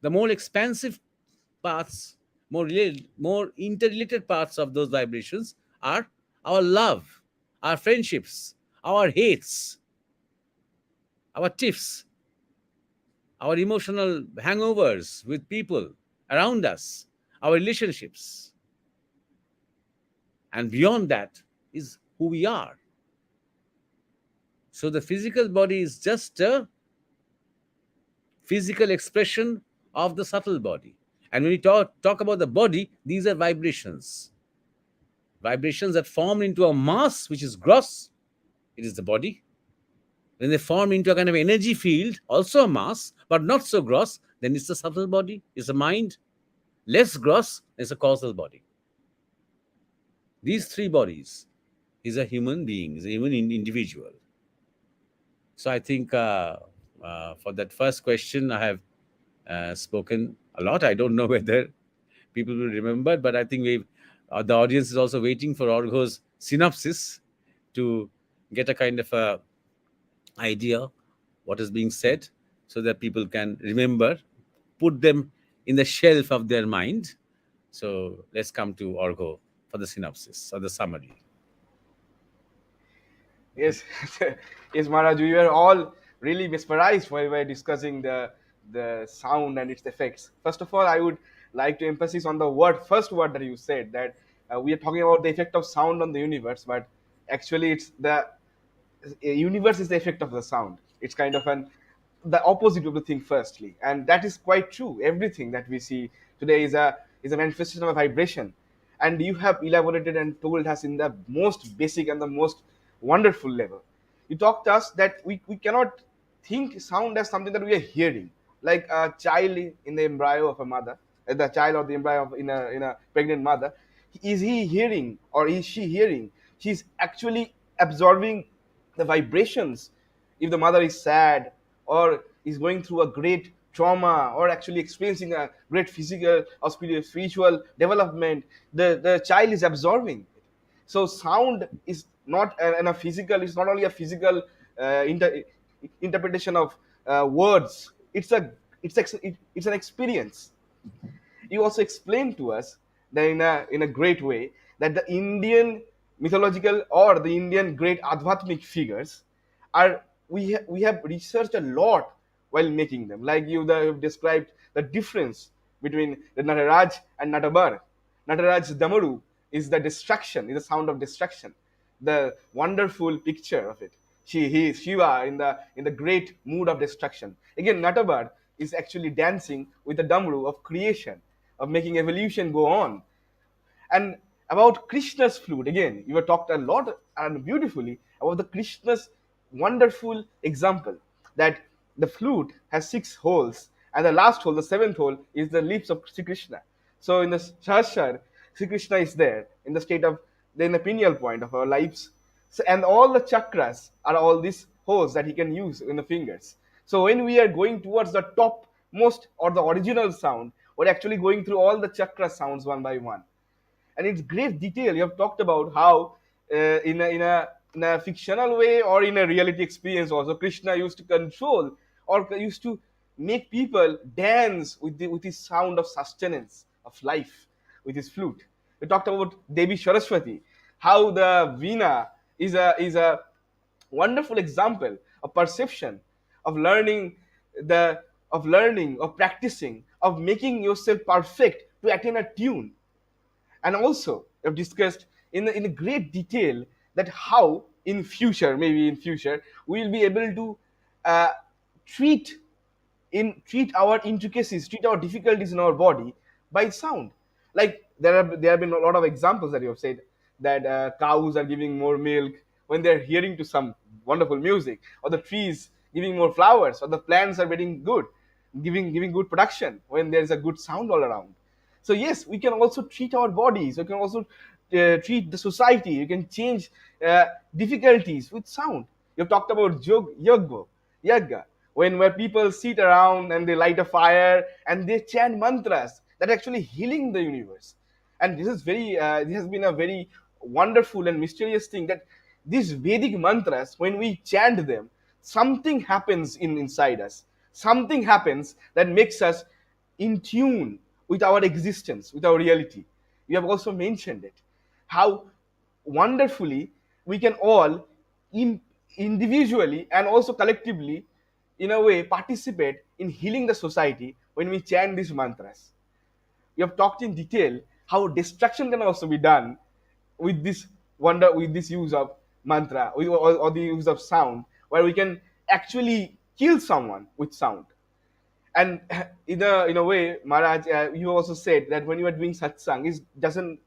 The more expansive parts, more interrelated parts of those vibrations are our love, our friendships, our hates, our tiffs, our emotional hangovers with people around us, our relationships. And beyond that is who we are. So the physical body is just a physical expression of the subtle body. And when we talk about the body, these are vibrations. Vibrations that form into a mass which is gross, it is the body. When they form into a kind of energy field, also a mass, but not so gross, then it's the subtle body, it's the mind. Less gross is a causal body. These three bodies is a human being, is a human individual. So I think for that first question, I have spoken a lot. I don't know whether people will remember, but I think the audience is also waiting for Orgho's synopsis to get a kind of a idea what is being said, so that people can remember, put them in the shelf of their mind. So let's come to Orgo for the synopsis or the summary. Yes, yes, Maharaj, we were all really mesmerized while we were discussing the sound and its effects. First of all, I would like to emphasize on the first word that you said, that we are talking about the effect of sound on the universe, but actually it's the universe is the effect of the sound. It's kind of an the opposite of the thing, firstly, and that is quite true. Everything that we see today is a manifestation of a vibration, and you have elaborated and told us in the most basic and the most wonderful level. You talked us that we cannot think sound as something that we are hearing, like a child in the embryo of a mother, the child or the embryo of, in a pregnant mother. Is he hearing or is she hearing? She's actually absorbing the vibrations. If the mother is sad or is going through a great trauma or actually experiencing a great physical or spiritual development, the child is absorbing it. So sound is not a physical, it's not only a physical interpretation of words. It's an experience. You also explained to us that in a great way, that the Indian mythological or the Indian great advatmic figures are, we have researched a lot while making them. Like you've described the difference between the Nataraj and Natabar. Nataraj Damaru is the destruction, is the sound of destruction. The wonderful picture of it. He is Shiva in the great mood of destruction. Again, Natabar is actually dancing with the Damru of creation, of making evolution go on. And about Krishna's flute, again, you have talked a lot and beautifully about the Krishna's wonderful example, that the flute has 6 holes, and the last hole, the seventh hole, is the lips of Sri Krishna. So in the Sahasrar, Sri Krishna is there in the state of in the pineal point of our lips. So, and all the chakras are all these holes that he can use in the fingers. So when we are going towards the top most or the original sound, we're actually going through all the chakra sounds one by one. And it's great detail. You have talked about how in a fictional way or in a reality experience also, Krishna used to control or used to make people dance with his sound of sustenance of life with his flute. We talked about Devi Saraswati, how the veena is a wonderful example of perception, of learning, the of learning, of practicing, of making yourself perfect to attain a tune. And also I've discussed in a great detail that how in future, maybe in future, we will be able to uh, treat treat our intricacies, treat our difficulties in our body by sound. Like there have been a lot of examples that you have said, that cows are giving more milk when they're hearing to some wonderful music, or the trees giving more flowers, or the plants are getting good, giving good production when there's a good sound all around. So yes, we can also treat our bodies. We can also treat the society. You can change difficulties with sound. You've talked about yoga, when where people sit around and they light a fire and they chant mantras that are actually healing the universe. And this has been a very wonderful and mysterious thing, that these Vedic mantras, when we chant them, something happens inside us. Something happens that makes us in tune with our existence, with our reality. You have also mentioned it, how wonderfully we can all individually and also collectively, in a way, participate in healing the society when we chant these mantras. We have talked in detail how destruction can also be done with with this use of mantra, or the use of sound, where we can actually kill someone with sound. And in a way, Maharaj, you also said that when you are doing satsang, it doesn't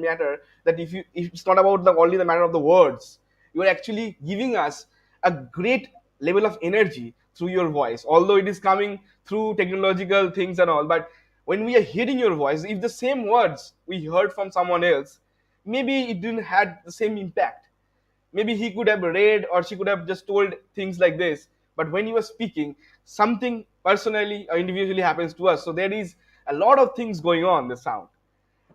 matter that if it's not about only the matter of the words. You are actually giving us a great level of energy through your voice, although it is coming through technological things and all. But when we are hearing your voice, if the same words we heard from someone else, maybe it didn't had the same impact. Maybe he could have read or she could have just told things like this, but when you are speaking, something personally or individually happens to us. So there is a lot of things going on the sound.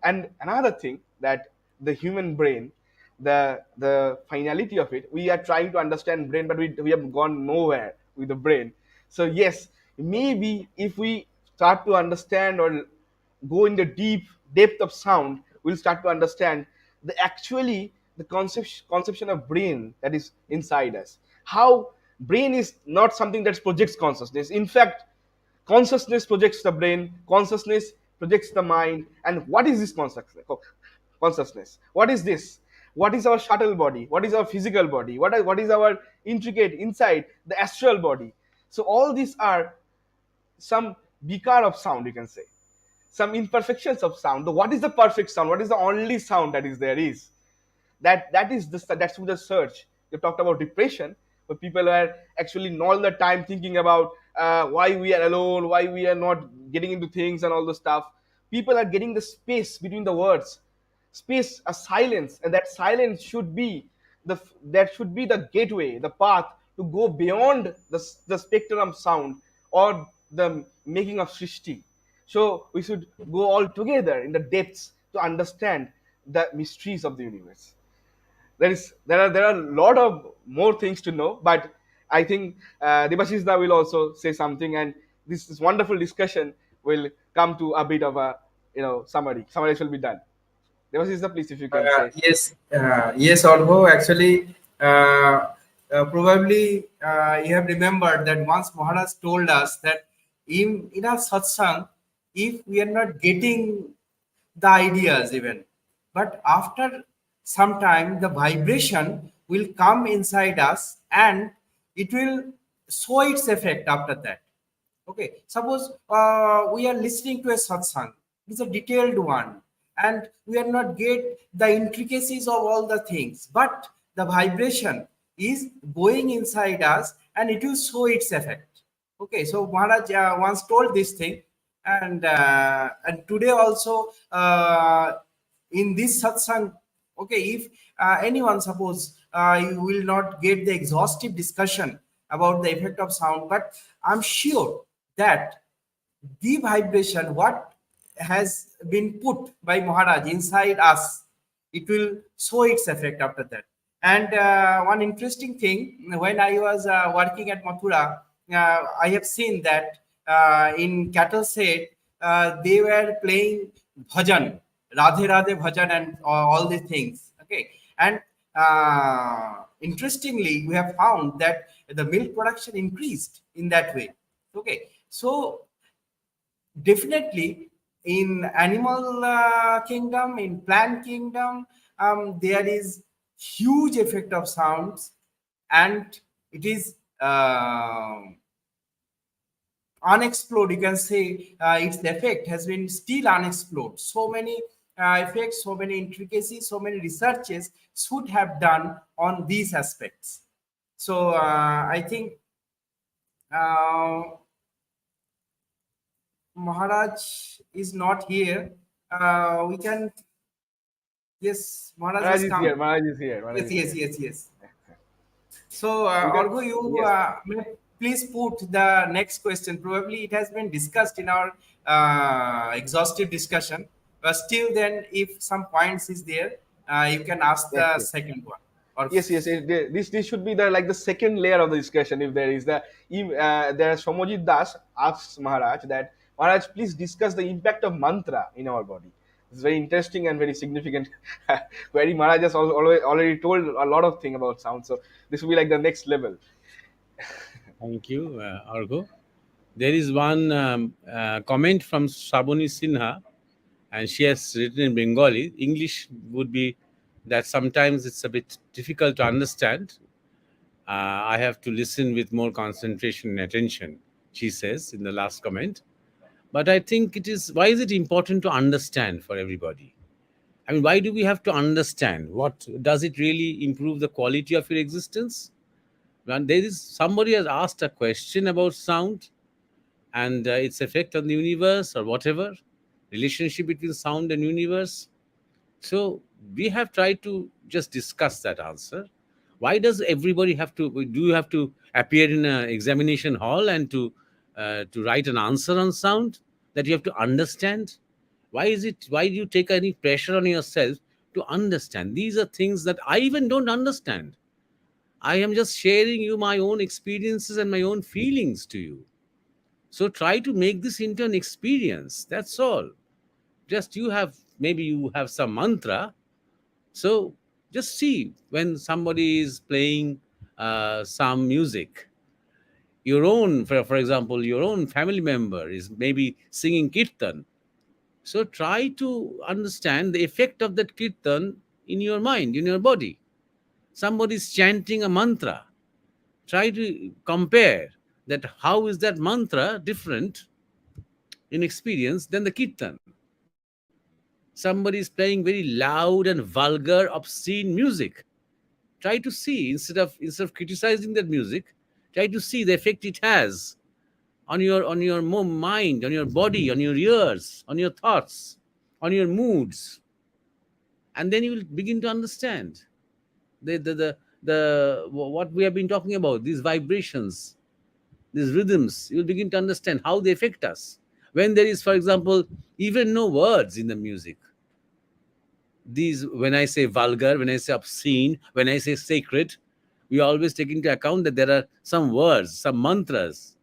And another thing, that the human brain, the finality of it. We are trying to understand brain, but we have gone nowhere with the brain. So yes, maybe if we start to understand or go in the deep depth of sound, we'll start to understand the conception of brain that is inside us. How brain is not something that projects consciousness. In fact, consciousness projects the brain, consciousness projects the mind. And what is this consciousness? What is this? What is our subtle body? What is our physical body? What is our intricate inside the astral body? So all these are some vikar of sound, you can say, some imperfections of sound. What is the perfect sound? What is the only sound that is there? Is that's through the search. You talked about depression, but people are actually all the time thinking about why we are alone, why we are not getting into things and all the stuff. People are getting the space between the words, space, a silence, and that silence should be that should be the gateway, the path to go beyond the spectrum of sound or the making of srishti. So we should go all together in the depths to understand the mysteries of the universe. There are a lot of more things to know, but I think Debashishda will also say something, and this wonderful discussion will come to a bit of a summary. Summary will be done. Debashishda, please, if you can say. Yes, Orgo. Actually, probably you have remembered that once Maharaj told us that in our satsang, if we are not getting the ideas even, but after some time, the vibration will come inside us and it will show its effect after that. Okay, suppose we are listening to a satsang. It's a detailed one, and we are not get the intricacies of all the things, but the vibration is going inside us, and it will show its effect. Okay, so Maharaj once told this thing, and today also in this satsang. Okay, if anyone suppose you will not get the exhaustive discussion about the effect of sound, but I'm sure that the vibration what has been put by Maharaj inside us, it will show its effect after that. And one interesting thing, when I was working at Mathura, I have seen that in cattle shed, they were playing bhajan, Radhe Radhe bhajan, and all these things. Okay, and interestingly, we have found that the milk production increased in that way. Okay, so definitely in animal kingdom, in plant kingdom, there is huge effect of sounds, and it is unexplored. You can say its effect has been still unexplored. So many effects, so many intricacies, so many researches should have done on these aspects. So I think Maharaj is not here. We can. Yes, Maharaj Maharaj has is come. here. Maharaj is here. Maharaj Yes, is yes, here. yes, yes. So, You can- Orgo, you yes. may please put the next question. Probably it has been discussed in our exhaustive discussion, but still, then, if some points is there, you can ask Yes, the yes. second one. Or This should be the second layer of the discussion. If there is there Somojit Das asks Maharaj that, Maharaj, please discuss the impact of mantra in our body. It's very interesting and very significant. Very Maharaj has already told a lot of things about sound, so this will be like the next level. Thank you, Argo. There is one comment from Saboni Sinha, and she has written in Bengali. English would be that sometimes it's a bit difficult to understand. I have to listen with more concentration and attention, she says in the last comment. But I think it is, why is it important to understand for everybody? I mean, why do we have to understand? What does it really improve the quality of your existence? When there is somebody has asked a question about sound and its effect on the universe or whatever, relationship between sound and universe. So we have tried to just discuss that answer. Why does everybody have to? Do you have to appear in an examination hall and to write an answer on sound that you have to understand? Why is it? Why do you take any pressure on yourself to understand. These are things that I even don't understand. I am just sharing you my own experiences and my own feelings to you. So try to make this into an experience. That's all. Just maybe you have some mantra. So just see when somebody is playing some music, your own, for example, your own family member is maybe singing kirtan. So try to understand the effect of that kirtan in your mind, in your body. Somebody is chanting a mantra. Try to compare that how is that mantra different in experience than the kirtan. Somebody is playing very loud and vulgar, obscene music. Try to see, instead of criticizing that music, try to see the effect it has on your mind, on your body, on your ears, on your thoughts, on your moods, and then you will begin to understand what we have been talking about, these vibrations, these rhythms. You will begin to understand how they affect us. When there is, for example, even no words in the music, these, when I say vulgar, when I say obscene, when I say sacred, we always take into account that there are some words, some mantras.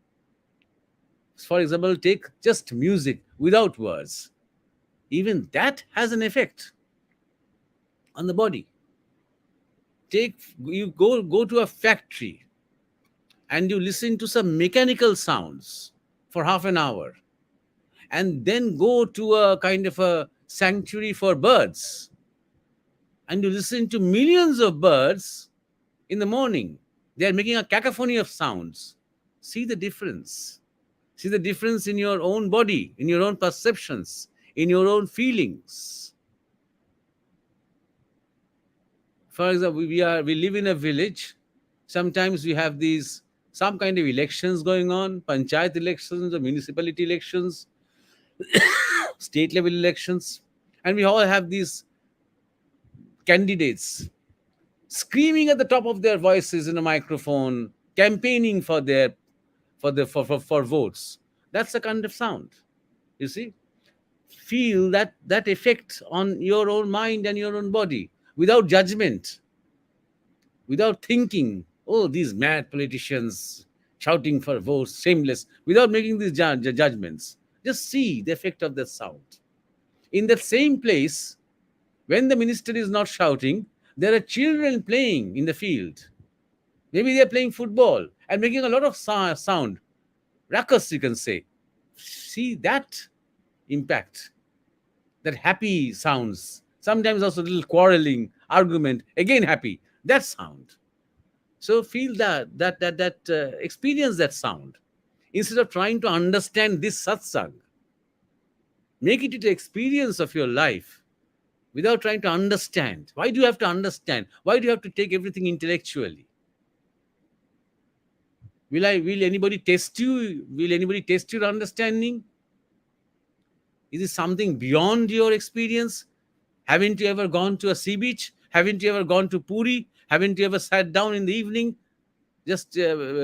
For example, take just music without words. Even that has an effect on the body. You go to a factory and you listen to some mechanical sounds for half an hour, and then go to a kind of a sanctuary for birds and you listen to millions of birds in the morning. They are making a cacophony of sounds. See the difference. See the difference in your own body, in your own perceptions, in your own feelings. For example, we live in a village. Sometimes we have some kind of elections going on, panchayat elections or municipality elections, state level elections, and we all have these candidates screaming at the top of their voices in a microphone, campaigning for votes. That's the kind of sound. You see, feel that effect on your own mind and your own body without judgment, without thinking, oh, these mad politicians shouting for votes, shameless, without making these judgments. Just see the effect of that sound. In that same place, when the minister is not shouting, there are children playing in the field. Maybe they're playing football and making a lot of sound. Ruckus, you can say. See that impact, that happy sounds. Sometimes also a little quarreling, argument, again happy. That sound. So feel that experience that sound. Instead of trying to understand this satsang, make it an experience of your life without trying to understand. Why do you have to understand? Why do you have to take everything intellectually? Will anybody test you? Will anybody test your understanding? Is it something beyond your experience? Haven't you ever gone to a sea beach? Haven't you ever gone to Puri? Haven't you ever sat down in the evening just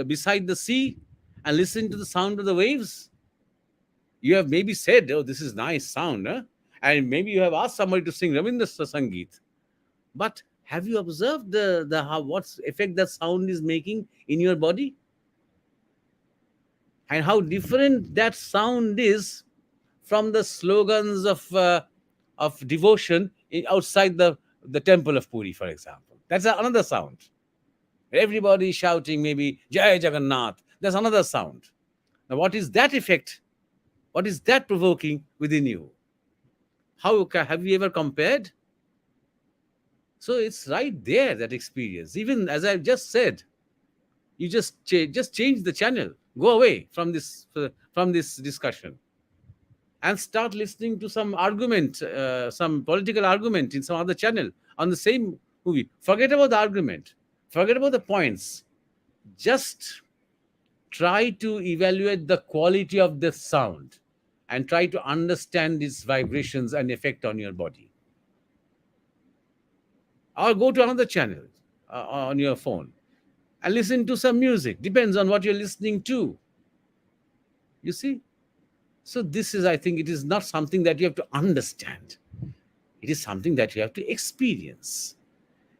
beside the sea and listened to the sound of the waves? You have maybe said, oh, this is nice sound, huh? And maybe you have asked somebody to sing Ravindra Sangeet. But have you observed what effect that sound is making in your body? And how different that sound is from the slogans of devotion outside the temple of Puri, for example. That's another sound. Everybody shouting maybe Jai Jagannath. That's another sound. Now, what is that effect? What is that provoking within you? How have you ever compared? So it's right there, that experience. Even as I've just said, you just change the channel. Go away from this discussion and start listening to some argument, some political argument in some other channel on the same movie. Forget about the argument. Forget about the points. Just try to evaluate the quality of the sound and try to understand its vibrations and effect on your body. Or go to another channel on your phone and listen to some music. Depends on what you're listening to. You see? So this is, I think, it is not something that you have to understand. It is something that you have to experience.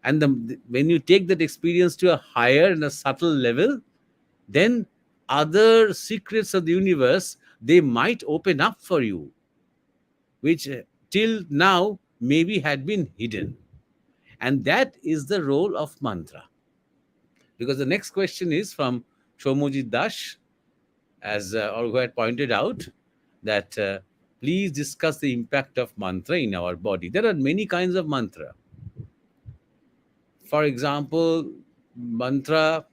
And when you take that experience to a higher and a subtle level, then other secrets of the universe, they might open up for you, which till now maybe had been hidden. And that is the role of mantra. Because the next question is from Shomujit Dash, as Orgo had pointed out, that please discuss the impact of mantra in our body. There are many kinds of mantra. For example, mantra,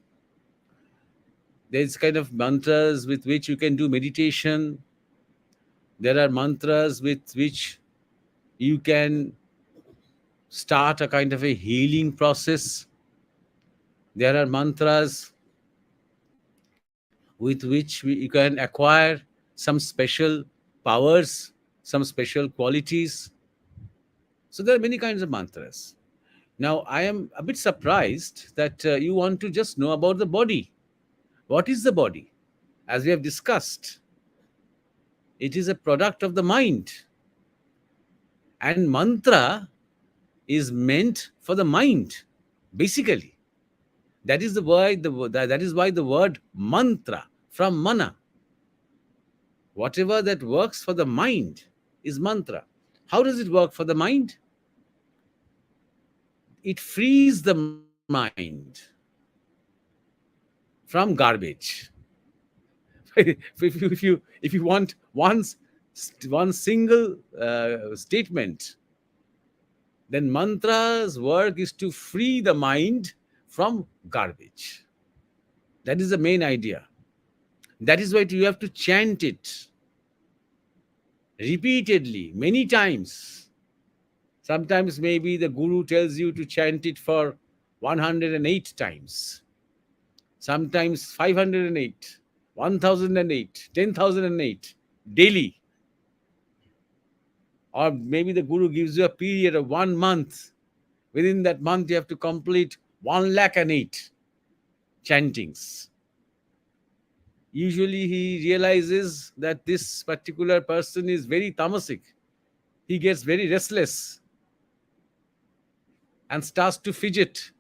there's kind of mantras with which you can do meditation. There are mantras with which you can start a kind of a healing process. There are mantras with which you can acquire some special powers, some special qualities. So there are many kinds of mantras. Now, I am a bit surprised that you want to just know about the body. What is the body? As we have discussed, it is a product of the mind. And mantra is meant for the mind, basically. That is why the word mantra, from mana. Whatever that works for the mind is mantra. How does it work for the mind? It frees the mind from garbage. If you want one single statement, then mantra's work is to free the mind from garbage. That is the main idea. That is why you have to chant it repeatedly, many times. Sometimes maybe the guru tells you to chant it for 108 times. Sometimes 508, 1008, 10,008 daily. Or maybe the guru gives you a period of 1 month. Within that month, you have to complete 108 chantings. Usually he realizes that this particular person is very tamasic. He gets very restless and starts to fidget.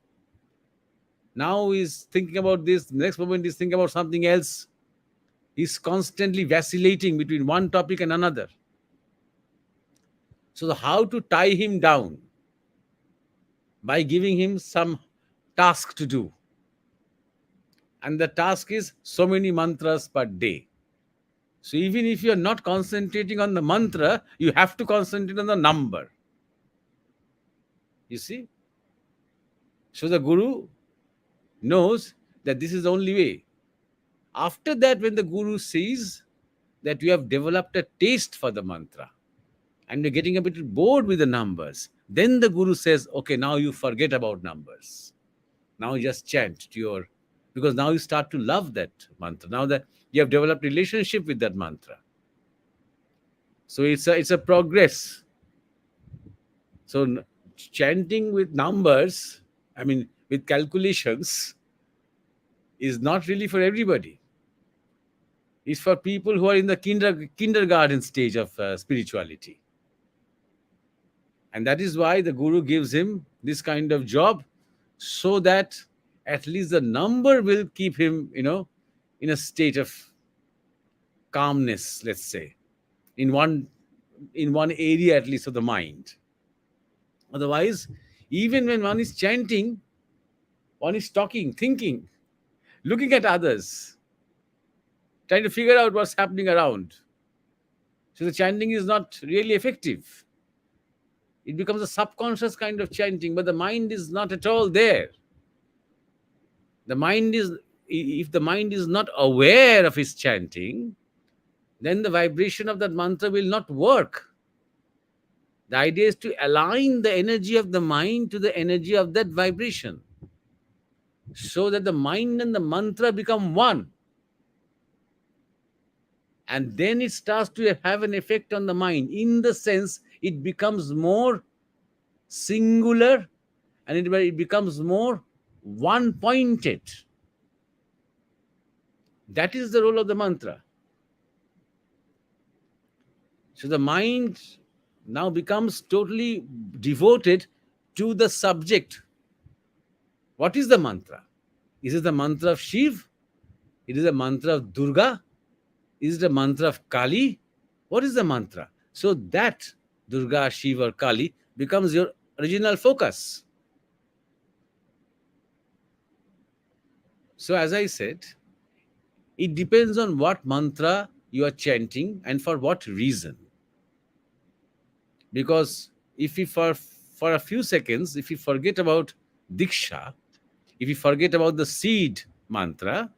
Now he's thinking about this, next moment he's thinking about something else. He's constantly vacillating between one topic and another. So how to tie him down? By giving him some task to do. And the task is so many mantras per day. So even if you're not concentrating on the mantra, you have to concentrate on the number. You see? So the guru knows that this is the only way. After that, when the guru sees that you have developed a taste for the mantra and you're getting a bit bored with the numbers, then the guru says, okay, now you forget about numbers. Now you just chant to your, because now you start to love that mantra. Now that you have developed relationship with that mantra. So it's a progress. So chanting with numbers, I mean, with calculations, is not really for everybody. It's for people who are in the kindergarten stage of spirituality. And that is why the guru gives him this kind of job, so that at least the number will keep him, in a state of calmness, let's say, in one area at least of the mind. Otherwise, even when one is chanting, one is talking, thinking, looking at others, trying to figure out what's happening around. So the chanting is not really effective. It becomes a subconscious kind of chanting, but the mind is not at all there. If the mind is not aware of its chanting, then the vibration of that mantra will not work. The idea is to align the energy of the mind to the energy of that vibration, so that the mind and the mantra become one. And then it starts to have an effect on the mind, in the sense it becomes more singular and it becomes more one-pointed. That is the role of the mantra. So the mind now becomes totally devoted to the subject. What is the mantra? Is it the mantra of Shiv? It is the mantra of Durga? Is it the mantra of Kali? What is the mantra? So that Durga, Shiva, or Kali becomes your original focus. So, as I said, it depends on what mantra you are chanting and for what reason. Because if you for a few seconds, if you forget about Diksha, if you forget about the seed mantra,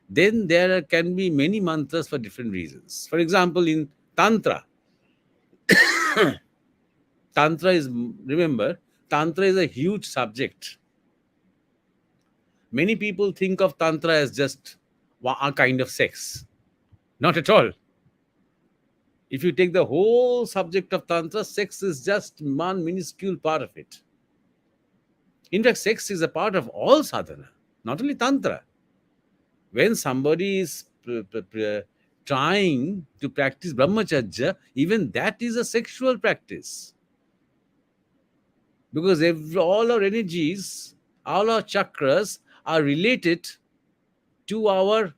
then there can be many mantras for different reasons. For example, in Tantra, remember, Tantra is a huge subject. Many people think of Tantra as just a kind of sex. Not at all. If you take the whole subject of Tantra, sex is just one minuscule part of it. In fact, sex is a part of all sadhana, not only Tantra. When somebody is trying to practice brahmacharya, even that is a sexual practice. Because all our energies, all our chakras are related to our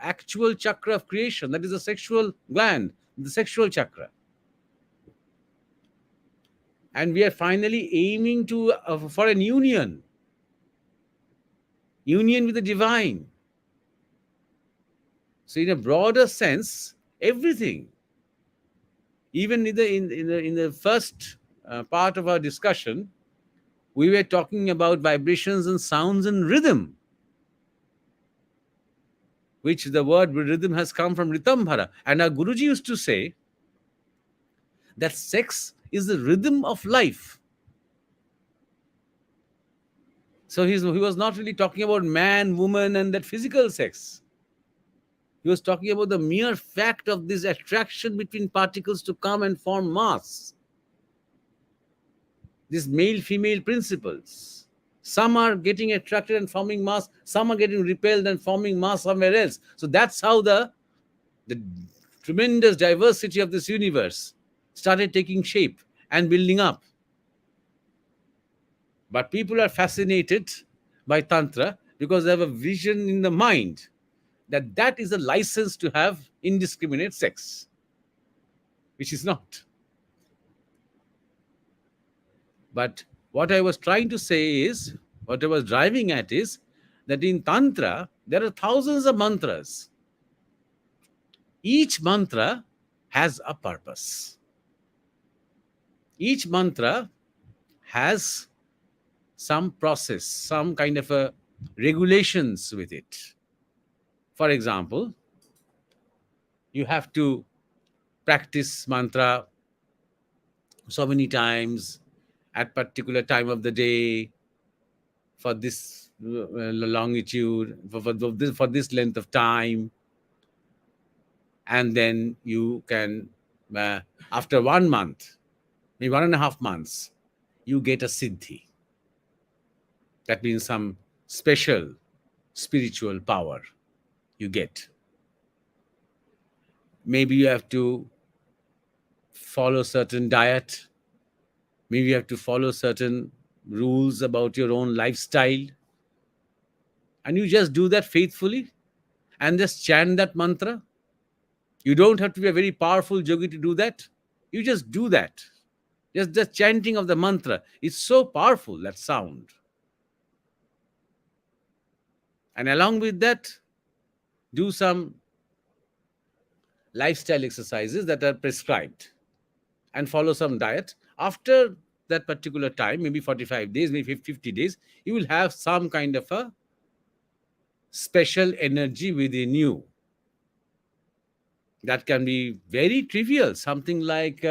actual chakra of creation, that is the sexual gland, the sexual chakra. And we are finally aiming to for an union with the divine. So, in a broader sense, everything, even in the first part of our discussion, we were talking about vibrations and sounds and rhythm, which the word rhythm has come from Ritambhara. And our Guruji used to say that sex is the rhythm of life. So he was not really talking about man, woman, and that physical sex. He was talking about the mere fact of this attraction between particles to come and form mass. These male-female principles. Some are getting attracted and forming mass. Some are getting repelled and forming mass somewhere else. So that's how the tremendous diversity of this universe started taking shape and building up. But people are fascinated by Tantra because they have a vision in the mind that is a license to have indiscriminate sex, which is not. But what I was trying to say is, what I was driving at is that in Tantra, there are thousands of mantras. Each mantra has a purpose. Each mantra has some process, some kind of a regulations with it. For example, you have to practice mantra so many times at particular time of the day for this longitude, for this length of time. And then you can, after 1 month, maybe 1.5 months, you get a siddhi. That means some special spiritual power you get. Maybe you have to follow certain diet. Maybe you have to follow certain rules about your own lifestyle. And you just do that faithfully and just chant that mantra. You don't have to be a very powerful yogi to do that. You just do that. Just the chanting of the mantra is so powerful, that sound. And along with that, do some lifestyle exercises that are prescribed and follow some diet. After that particular time, maybe 45 days, maybe 50 days, you will have some kind of a special energy within you. That can be very trivial, something like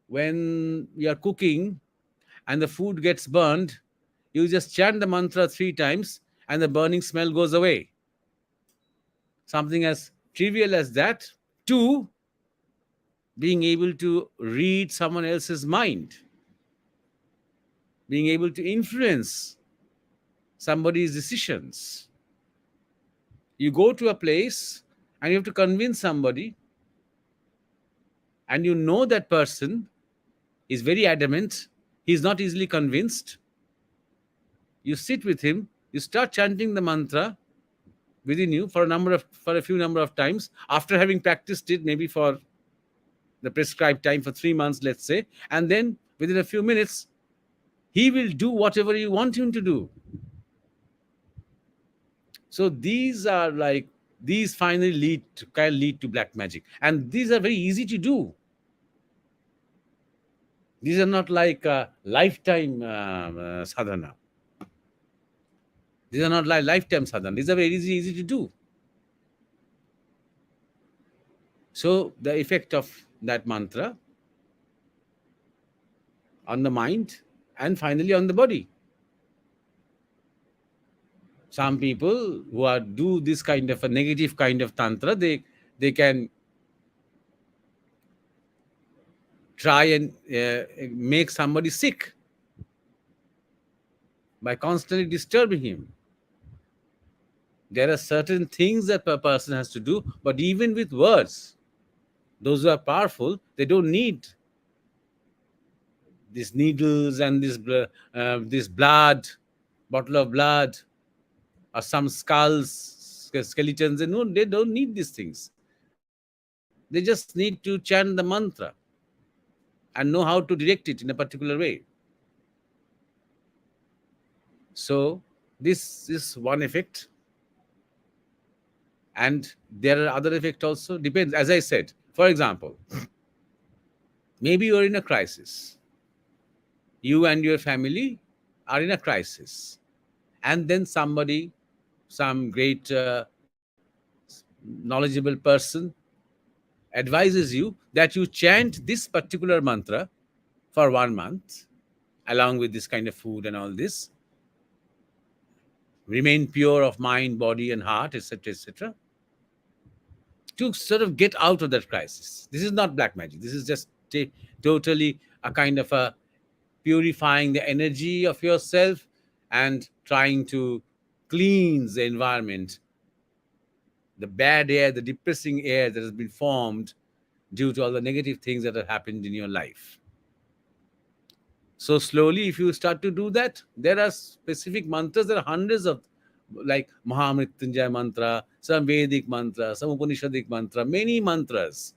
when you are cooking and the food gets burned, you just chant the mantra 3 times and the burning smell goes away. Something as trivial as that, to being able to read someone else's mind, being able to influence somebody's decisions. You go to a place and you have to convince somebody, and you know that person is very adamant, he's not easily convinced, you sit with him, you start chanting the mantra within you for a few number of times, after having practiced it maybe for the prescribed time for 3 months, let's say, and then within a few minutes he will do whatever you want him to do. So these finally lead to black magic, and these are very easy to do. These are not like lifetime sadhana. These are not like lifetime sadhana. These are very easy to do. So the effect of that mantra on the mind and finally on the body. Some people who do this kind of a negative kind of tantra, they can try and make somebody sick by constantly disturbing him. There are certain things that a person has to do, but even with words, those who are powerful, they don't need these needles and this blood, bottle of blood, or some skulls, skeletons. They don't need these things. They just need to chant the mantra and know how to direct it in a particular way. So this is one effect. And there are other effects also. Depends, as I said. For example, maybe you're in a crisis. You and your family are in a crisis. And then somebody, some great knowledgeable person advises you that you chant this particular mantra for 1 month, along with this kind of food and all this. Remain pure of mind, body, and heart, etc., etc., to sort of get out of that crisis. This is not black magic. This is just totally a kind of a purifying the energy of yourself and trying to cleanse the environment, the bad air, the depressing air that has been formed due to all the negative things that have happened in your life. So slowly, if you start to do that, there are specific mantras. There are hundreds of, like Mahamrityunjaya mantra, some Vedic mantra, some Upanishadic mantra, many mantras.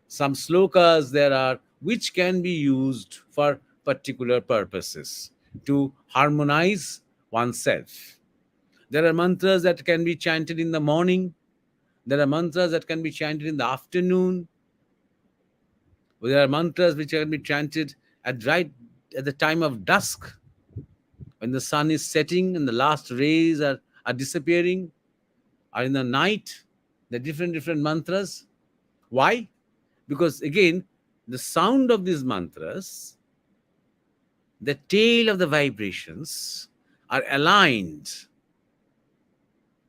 Some slokas there are which can be used for particular purposes to harmonize oneself. There are mantras that can be chanted in the morning. There are mantras that can be chanted in the afternoon. There are mantras which can be chanted at the time of dusk, when the sun is setting and the last rays are disappearing, or in the night. There are different mantras. Why? Because again, the sound of these mantras, the tail of the vibrations, are aligned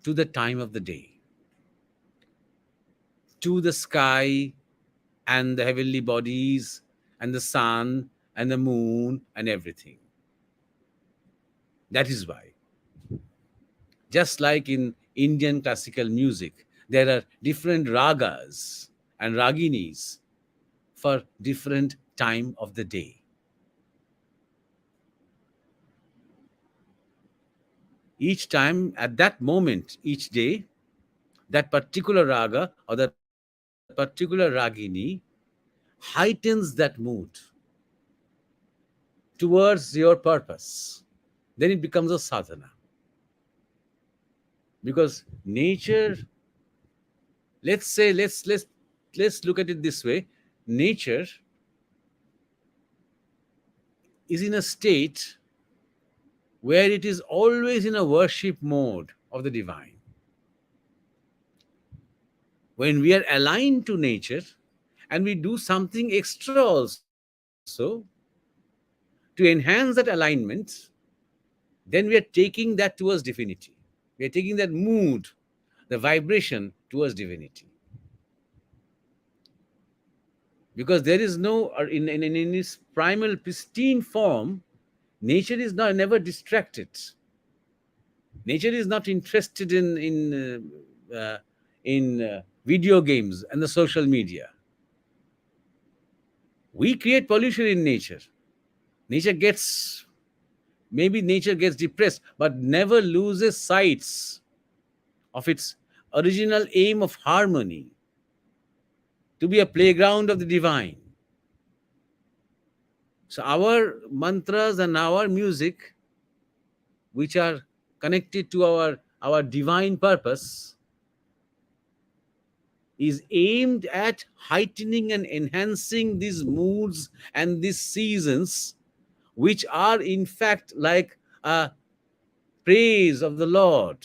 to the time of the day, to the sky and the heavenly bodies and the sun and the moon and everything. That is why, just like in Indian classical music, there are different ragas and raginis for different time of the day. Each time, at that moment, each day, that particular raga or that particular ragini heightens that mood towards your purpose. Then it becomes a sadhana. Because nature, let's look at it this way. Nature is in a state where it is always in a worship mode of the divine. When we are aligned to nature and we do something extra also to enhance that alignment, then we are taking that towards divinity. We are taking that mood, the vibration towards divinity. Because there is no, in its primal pristine form, nature is never distracted. Nature is not interested in video games and the social media. We create pollution in nature. Nature gets, maybe nature gets depressed, but never loses sights of its original aim of harmony, to be a playground of the divine. So our mantras and our music, which are connected to our divine purpose, is aimed at heightening and enhancing these moods and these seasons, which are in fact like a praise of the Lord.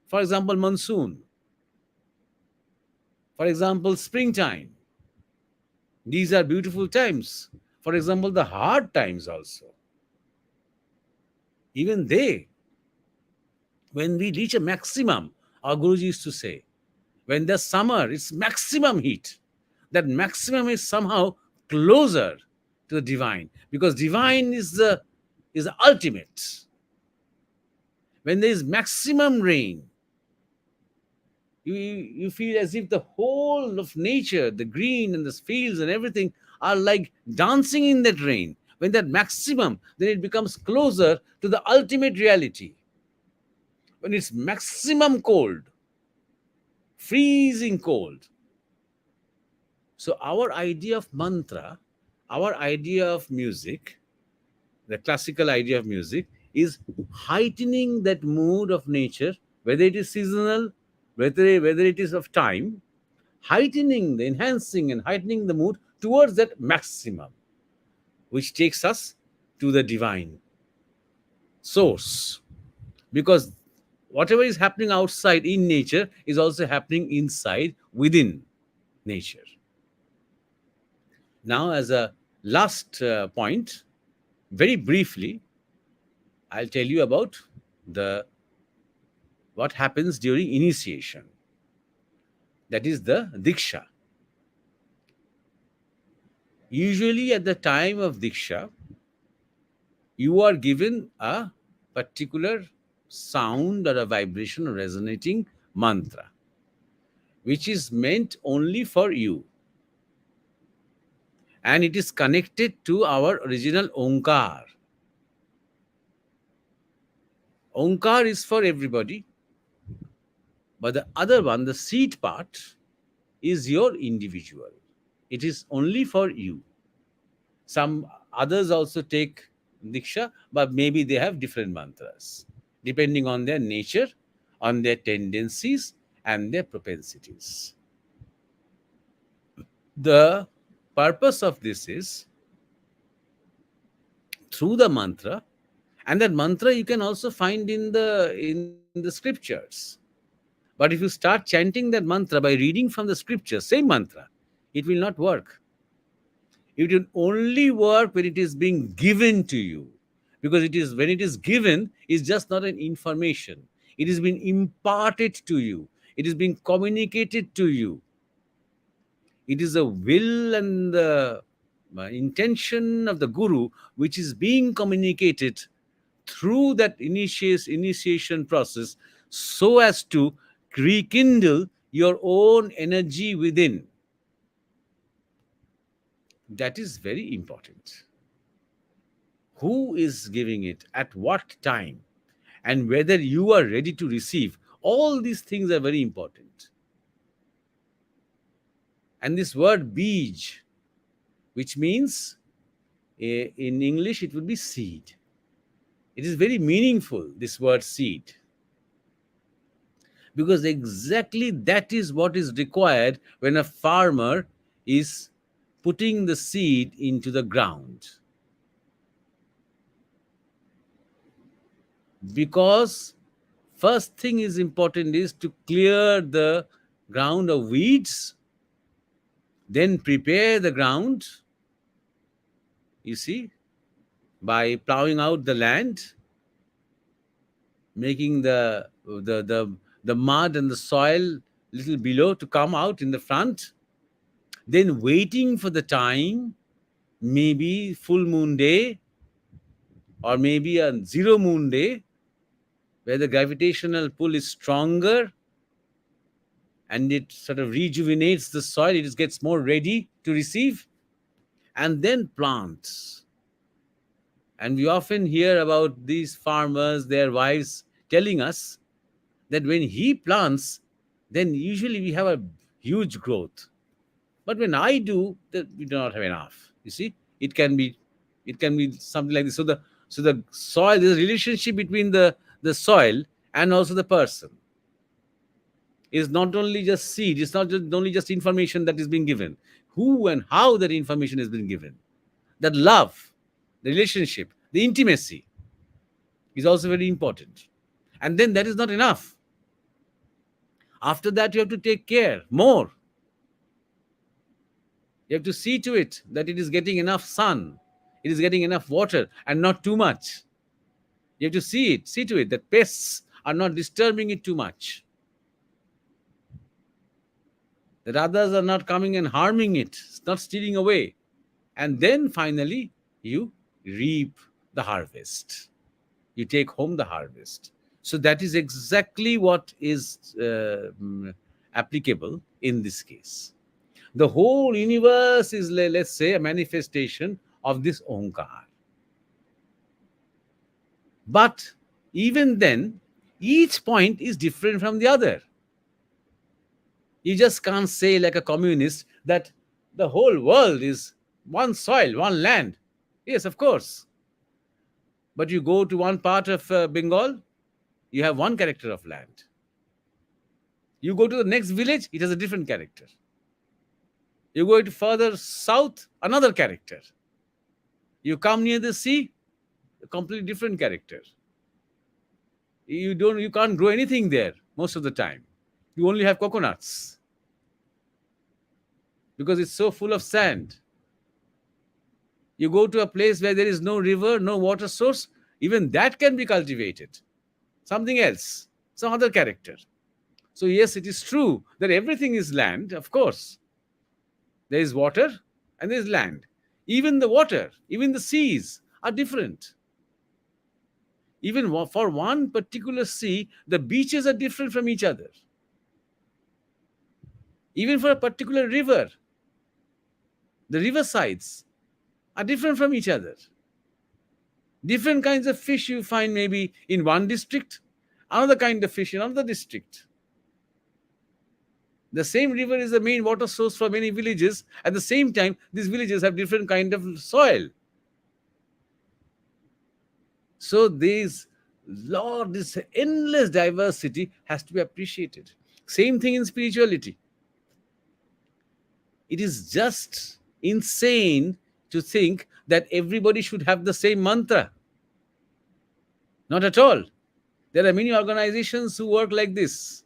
For example, monsoon. For example, springtime. These are beautiful times. For example, the hard times also. Even they, when we reach a maximum, our Guruji used to say, when the summer is maximum heat, that maximum is somehow closer to the divine, because divine is the ultimate. When there is maximum rain, you feel as if the whole of nature, the green and the fields and everything, are like dancing in that rain. When that maximum, then it becomes closer to the ultimate reality. When it's maximum cold, freezing cold. So our idea of mantra, our idea of music, the classical idea of music, is heightening that mood of nature, whether it is seasonal, whether it is of time, heightening, enhancing and heightening the mood towards that maximum, which takes us to the divine source. Because whatever is happening outside in nature is also happening inside, within nature. Now, as a last point, very briefly, I'll tell you about the what happens during initiation. That is the Diksha. Usually, at the time of Diksha, you are given a particular sound or a vibration or resonating mantra, which is meant only for you. And it is connected to our original Onkar. Onkar is for everybody, but the other one, the seed part, is your individual. It is only for you. Some others also take Diksha, but maybe they have different mantras, depending on their nature, on their tendencies, and their propensities. The purpose of this is through the mantra, and that mantra you can also find in the scriptures. But if you start chanting that mantra by reading from the scriptures, same mantra, it will not work. It will only work when it is being given to you. Because it is when it is given, it's just not an information. It is being imparted to you. It is being communicated to you. It is the will and the intention of the Guru which is being communicated through that initiation process, so as to rekindle your own energy within. That is very important. Who is giving it, at what time, and whether you are ready to receive. All these things are very important. And this word bij, which means in English it would be seed. It is very meaningful, this word seed, because exactly that is what is required when a farmer is putting the seed into the ground. Because first thing is important is to clear the ground of weeds, then prepare the ground, you see, by plowing out the land, making the mud and the soil little below to come out in the front, then waiting for the time, maybe full moon day or maybe a zero moon day, where the gravitational pull is stronger and it sort of rejuvenates the soil, it gets more ready to receive. and then plants. And we often hear about these farmers, their wives telling us that when he plants, then usually we have a huge growth. But when I do, that we do not have enough. You see, it can be, it can be something like this. So the soil, there's a relationship between the soil and also the person. Is not only just seed, it's not just, only just information that is being given. Who and how that information has been given. That love, the relationship, the intimacy is also very important. And then that is not enough. After that, you have to take care more. You have to see to it that it is getting enough sun, it is getting enough water, and not too much. You have to see to it that pests are not disturbing it too much, that others are not coming and harming it, not stealing away. And then finally, you reap the harvest. You take home the harvest. So that is exactly what is applicable in this case. The whole universe is, let's say, a manifestation of this Onkar. But even then, each point is different from the other. You just can't say, like a communist, that the whole world is one soil, one land. Yes, of course. But you go to one part of Bengal, you have one character of land. You go to the next village, it has a different character. You go to further south, another character. You come near the sea, a completely different character. You can't grow anything there most of the time. You only have coconuts because it's so full of sand. You go to a place where there is no river, no water source, even that can be cultivated. Something else, some other character. So yes, it is true that everything is land, of course. There is water and there is land. Even the water, even the seas are different. Even for one particular sea, the beaches are different from each other. Even for a particular river, the riversides are different from each other. Different kinds of fish you find maybe in one district, another kind of fish in another district. The same river is the main water source for many villages. At the same time, these villages have different kind of soil. So this endless diversity has to be appreciated. Same thing in spirituality. It is just insane to think that everybody should have the same mantra. Not at all. There are many organizations who work like this.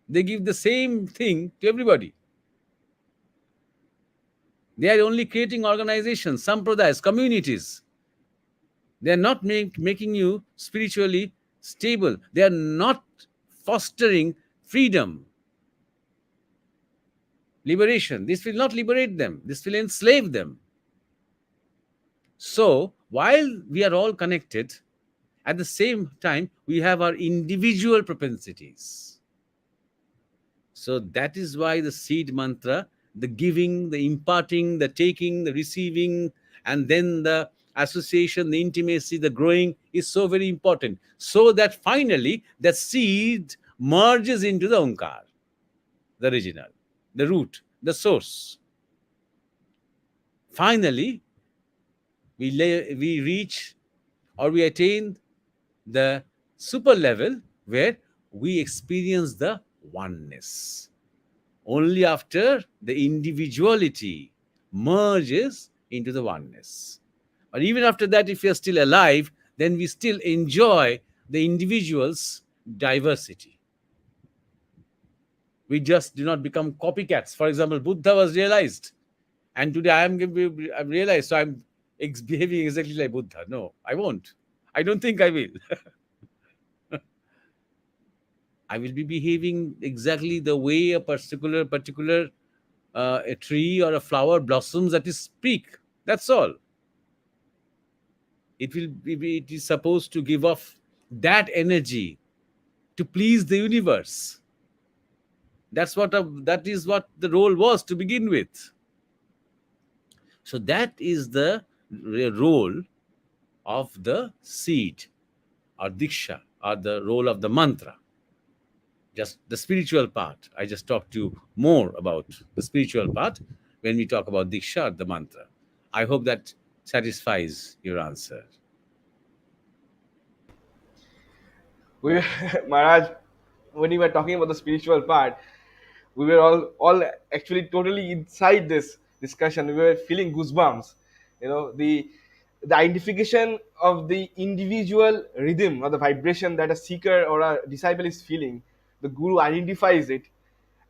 They give the same thing to everybody. They are only creating organizations, sampradayas, communities. They are not making you spiritually stable. They are not fostering freedom, liberation. This will not liberate them. This will enslave them. So, while we are all connected, at the same time, we have our individual propensities. So that is why the seed mantra, the giving, the imparting, the taking, the receiving, and then the association, the intimacy, the growing is so very important. So that finally the seed merges into the Onkar, the original, the root, the source. Finally, we reach or we attain the super level where we experience the oneness. Only after the individuality merges into the oneness. But even after that, if we are still alive, then we still enjoy the individual's diversity. We just do not become copycats. For example, Buddha was realized, and today I'm realized, so I'm behaving exactly like Buddha. No, I won't. I don't think I will. I will be behaving exactly the way a particular a tree or a flower blossoms at its peak. That's all. It is supposed to give off that energy to please the universe. That is what the role was to begin with. So that is the role of the seed or diksha, or the role of the mantra. Just the spiritual part. I just talked to you more about the spiritual part when we talk about diksha or the mantra. I hope that satisfies your answer. We, Maharaj, when you were talking about the spiritual part, we were all actually totally inside this discussion. We were feeling goosebumps. The identification of the individual rhythm or the vibration that a seeker or a disciple is feeling. The guru identifies it,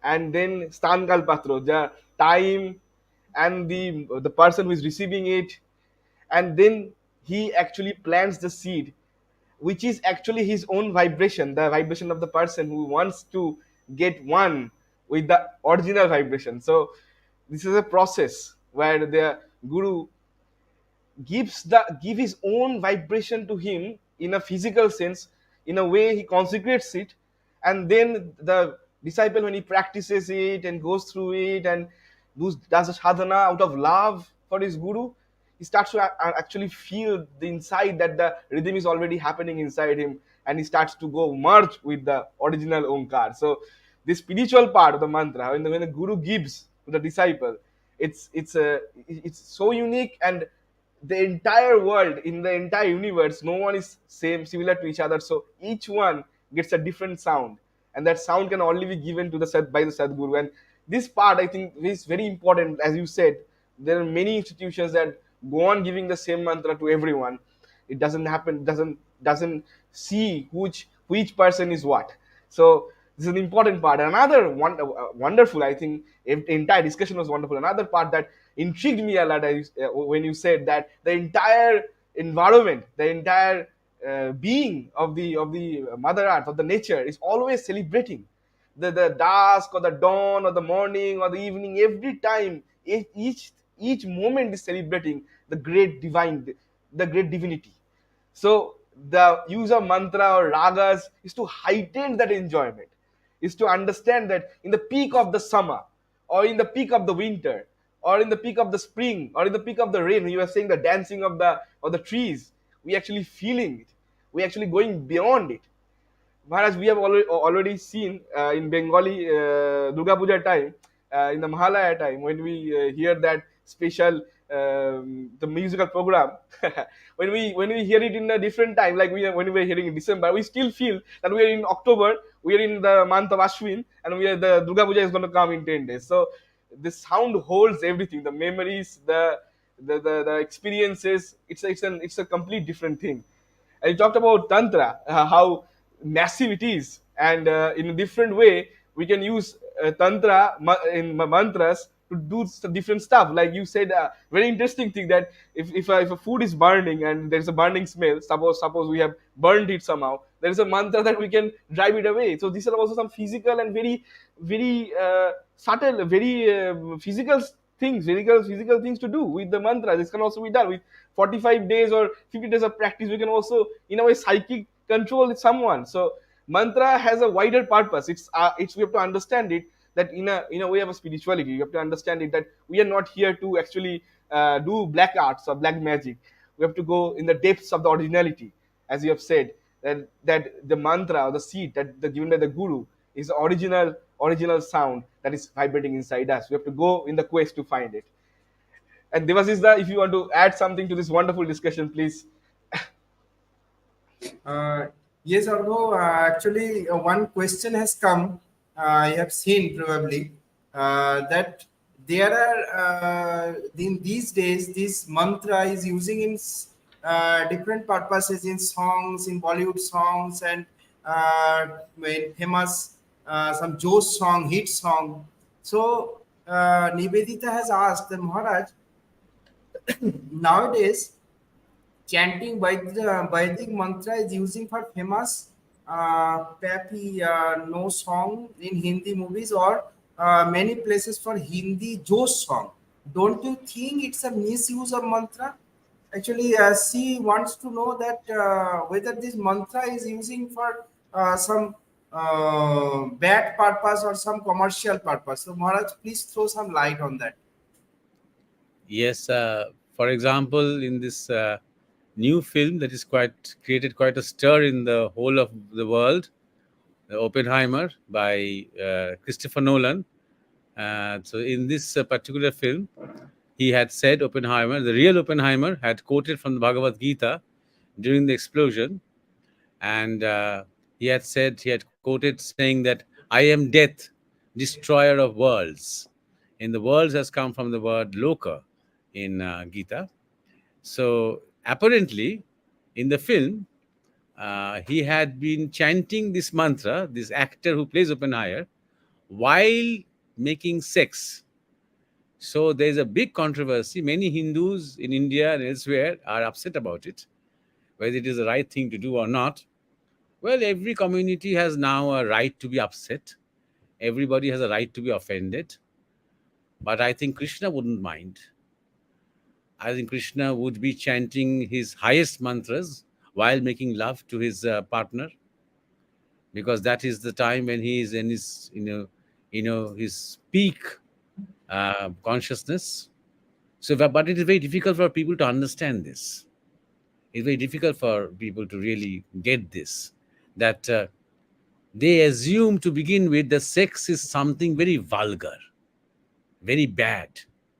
and then stan kal patro, the time, and the person who is receiving it, and then he actually plants the seed, which is actually his own vibration, the vibration of the person who wants to get one with the original vibration. So this is a process where the guru give his own vibration to him in a physical sense, in a way he consecrates it, and then the disciple, when he practices it and goes through it and does a sadhana out of love for his guru, he starts to actually feel the inside that the rhythm is already happening inside him, and he starts to go merge with the original Onkar. So this spiritual part of the mantra, when the guru gives to the disciple, it's so unique, and the entire world, in the entire universe, no one is similar to each other. So each one gets a different sound, and that sound can only be given to the by the Sadguru. And this part, I think, is very important. As you said, there are many institutions that go on giving the same mantra to everyone. It doesn't happen, doesn't see which person is what. So this is an important part. Another wonderful, I think, the entire discussion was wonderful. Another part that intrigued me a lot when you said that the entire environment, the entire being of the Mother Earth, of the nature, is always celebrating the dusk or the dawn or the morning or the evening. Every time, each moment is celebrating the great divine, the great divinity. So the use of mantra or ragas is to heighten that enjoyment, is to understand that in the peak of the summer, or in the peak of the winter, or in the peak of the spring, or in the peak of the rain, you are saying the dancing of the trees, we actually feeling it, we actually going beyond it. Maharaj, we have already seen in Bengali Durga Puja time, in the Mahalaya time, when we hear that special the musical program. When we hear it in a different time, like when we are hearing in December, we still feel that we are in October, we are in the month of Ashwin, and the Durga Puja is going to come in 10 days. So the sound holds everything, the memories, the experiences. It's a complete different thing. And you talked about tantra, how massive it is, and in a different way we can use tantra in mantras to do different stuff. Like you said, very interesting thing, that if a food is burning and there's a burning smell, suppose we have burned it somehow, there is a mantra that we can drive it away. So these are also some physical and very subtle, very physical things, physical things to do with the mantra. This can also be done with 45 days or 50 days of practice. We can also, in a way, psychic control someone. So mantra has a wider purpose. It's we have to understand it, that in a way of a spirituality, you have to understand it, that we are not here to actually do black arts or black magic. We have to go in the depths of the originality, as you have said, that the mantra or the seed that given by the guru is the original sound that is vibrating inside us. We have to go in the quest to find it. And Devasisda, if you want to add something to this wonderful discussion, please. Uh, yes, Argo. Actually, one question has come. I have seen probably that there are in these days this mantra is using in different purposes, in songs, in Bollywood songs, and in famous some Josh song, hit song. So Nivedita has asked that Maharaj, nowadays chanting Vedic mantra is using for famous Papi no song in Hindi movies, or many places for Hindi Josh song. Don't you think it's a misuse of mantra? Actually, she wants to know that whether this mantra is using for some bad purpose or some commercial purpose. So Maharaj, please throw some light on that. Yes, for example, in this new film that is quite created quite a stir in the whole of the world, Oppenheimer by Christopher Nolan. So in this particular film, he had said Oppenheimer, the real Oppenheimer, had quoted from the Bhagavad Gita during the explosion, and he had quoted saying that I am death, destroyer of worlds. And the worlds has come from the word loka in Gita. So apparently, in the film, he had been chanting this mantra, this actor who plays Oppenheimer, while making sex. So there's a big controversy. Many Hindus in India and elsewhere are upset about it, whether it is the right thing to do or not. Well, every community has now a right to be upset. Everybody has a right to be offended. But I think Krishna wouldn't mind. I think Krishna would be chanting his highest mantras while making love to his partner, because that is the time when he is in his, his peak consciousness. So, but it is very difficult for people to understand this. It's very difficult for people to really get this. That they assume to begin with that sex is something very vulgar, very bad.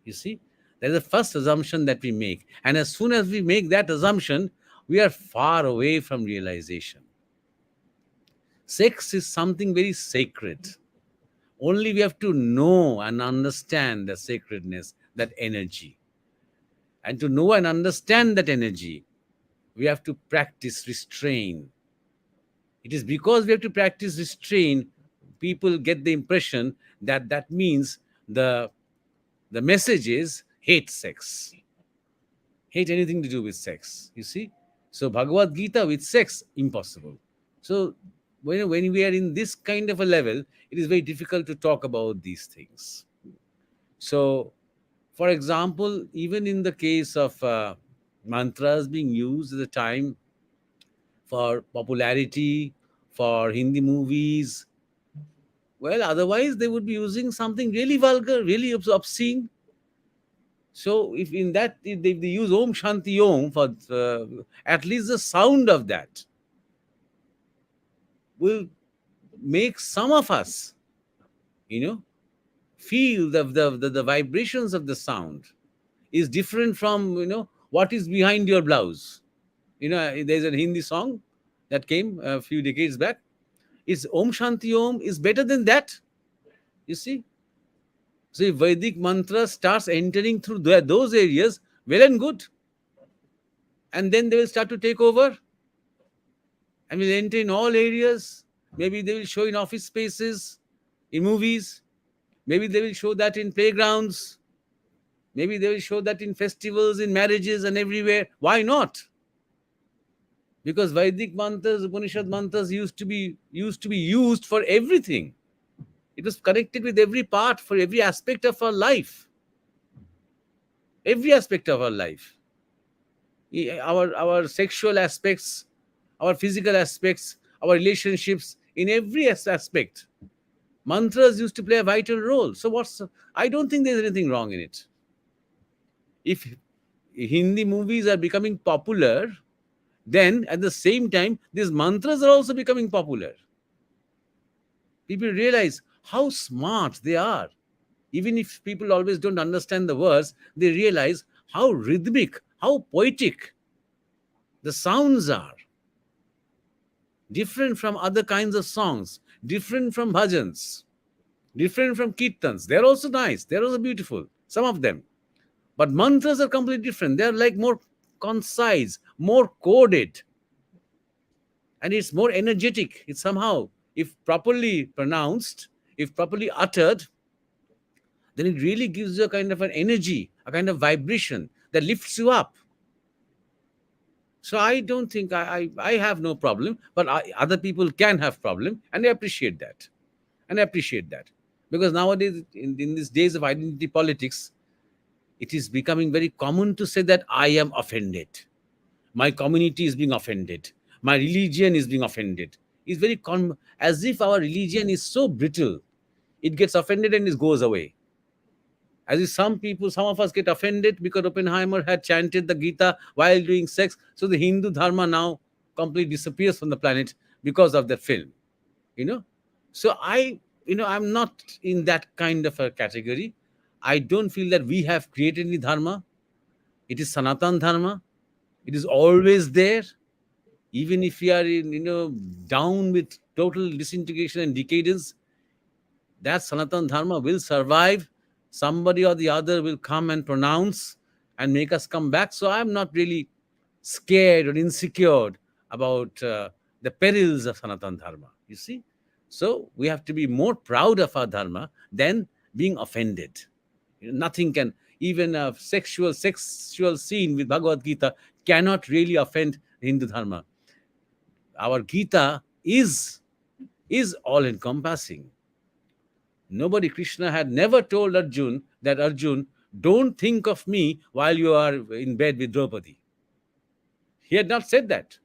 You see, that's the first assumption that we make. And as soon as we make that assumption, we are far away from realization. Sex is something very sacred. Only we have to know and understand the sacredness, that energy. And to know and understand that energy, we have to practice restraint. It is because we have to practice restraint, people get the impression that that means the message is hate sex, hate anything to do with sex. You see, so Bhagavad Gita with sex, impossible. So when we are in this kind of a level, it is very difficult to talk about these things. So, for example, even in the case of mantras being used at the time for popularity, for Hindi movies, well, otherwise they would be using something really vulgar, really obscene. So, if in that, if they use Om Shanti Om for at least the sound of that will make some of us, you know, feel the vibrations of the sound is different from, what is behind your blouse. There's a Hindi song that came a few decades back. Is Om Shanti Om is better than that. You see, so if Vedic mantra starts entering through those areas, well and good, and then they will start to take over and will enter in all areas. Maybe they will show in office spaces, in movies. Maybe they will show that in playgrounds. Maybe they will show that in festivals, in marriages, and everywhere. Why not? Because Vedic mantras, Upanishad mantras used to be used for everything. It was connected with every part, for every aspect of our life. Every aspect of our life. Our sexual aspects, our physical aspects, our relationships, in every aspect. Mantras used to play a vital role. So I don't think there's anything wrong in it. If Hindi movies are becoming popular, then at the same time, these mantras are also becoming popular. People realize how smart they are. Even if people always don't understand the words, they realize how rhythmic, how poetic the sounds are. Different from other kinds of songs, different from bhajans, different from kirtans. They're also nice, they're also beautiful, some of them. But mantras are completely different. They're like more concise, more coded. And it's more energetic. It's somehow, if properly pronounced, if properly uttered, then it really gives you a kind of an energy, a kind of vibration that lifts you up. So I don't think I have no problem, but other people can have problem, and I appreciate that. And I appreciate that. Because nowadays, in these days of identity politics, it is becoming very common to say that I am offended. My community is being offended. My religion is being offended. It's very as if our religion is so brittle. It gets offended and it goes away. As if some of us get offended because Oppenheimer had chanted the Gita while doing sex. So the Hindu Dharma now completely disappears from the planet because of the film. You know? So I'm not in that kind of a category. I don't feel that we have created any dharma. It is Sanatan Dharma. It is always there. Even if we are down with total disintegration and decadence, that Sanatan Dharma will survive. Somebody or the other will come and pronounce and make us come back. So I'm not really scared or insecure about the perils of Sanatan Dharma. You see? So we have to be more proud of our Dharma than being offended. Nothing can, even a sexual scene with Bhagavad Gita cannot really offend Hindu Dharma. Our Gita is all encompassing. Nobody, Krishna had never told Arjun that, Arjun, don't think of me while you are in bed with Draupadi. He had not said that.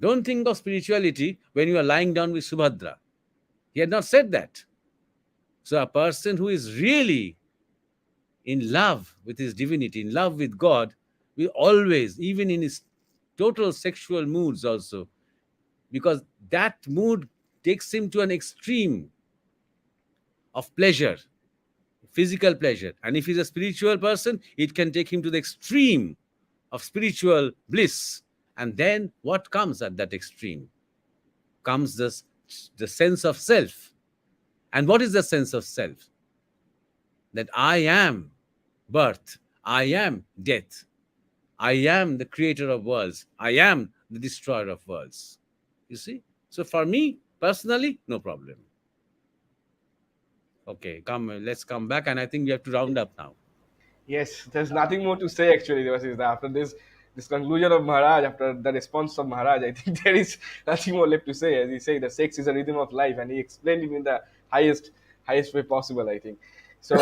Don't think of spirituality when you are lying down with Subhadra. He had not said that. So a person who is really in love with his divinity, in love with God, will always, even in his total sexual moods also, because that mood takes him to an extreme of pleasure, physical pleasure. And if he's a spiritual person, it can take him to the extreme of spiritual bliss. And then what comes at that extreme? Comes the sense of self. And what is the sense of self? That I am birth, I am death, I am the creator of worlds, I am the destroyer of worlds. You see? So for me, personally, no problem. Okay, let's come back, and I think we have to round up now. Yes, there's nothing more to say actually. After this conclusion of Maharaj, after the response of Maharaj, I think there is nothing more left to say. As he said, the sex is a rhythm of life, and he explained it in the highest way possible, I think. So,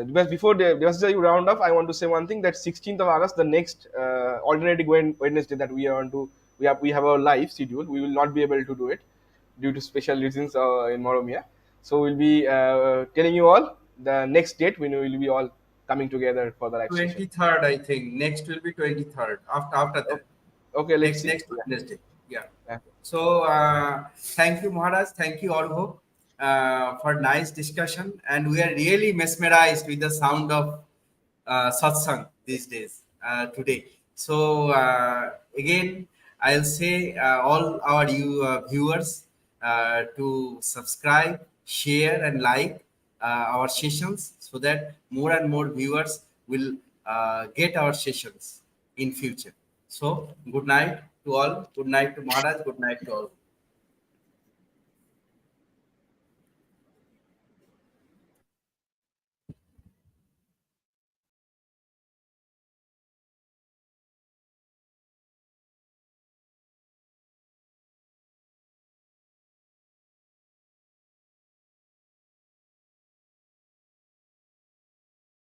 but before just you round off, I want to say one thing, that 16th of August, the next alternating Wednesday that we are on to, we have our live schedule. We will not be able to do it due to special reasons in Moromia. So we'll be telling you all the next date when we will be all coming together for the live session. 23rd, I think. Next will be 23rd. After that. Okay, let's see. Next Wednesday. Yeah. Yeah. So thank you, Maharaj. Thank you, Argo, for nice discussion. And we are really mesmerized with the sound of satsang these days, today. So again, I'll say all our viewers to subscribe, share, and like our sessions, so that more and more viewers will get our sessions in future. So good night to all. Good night to Maharaj. Good night to all.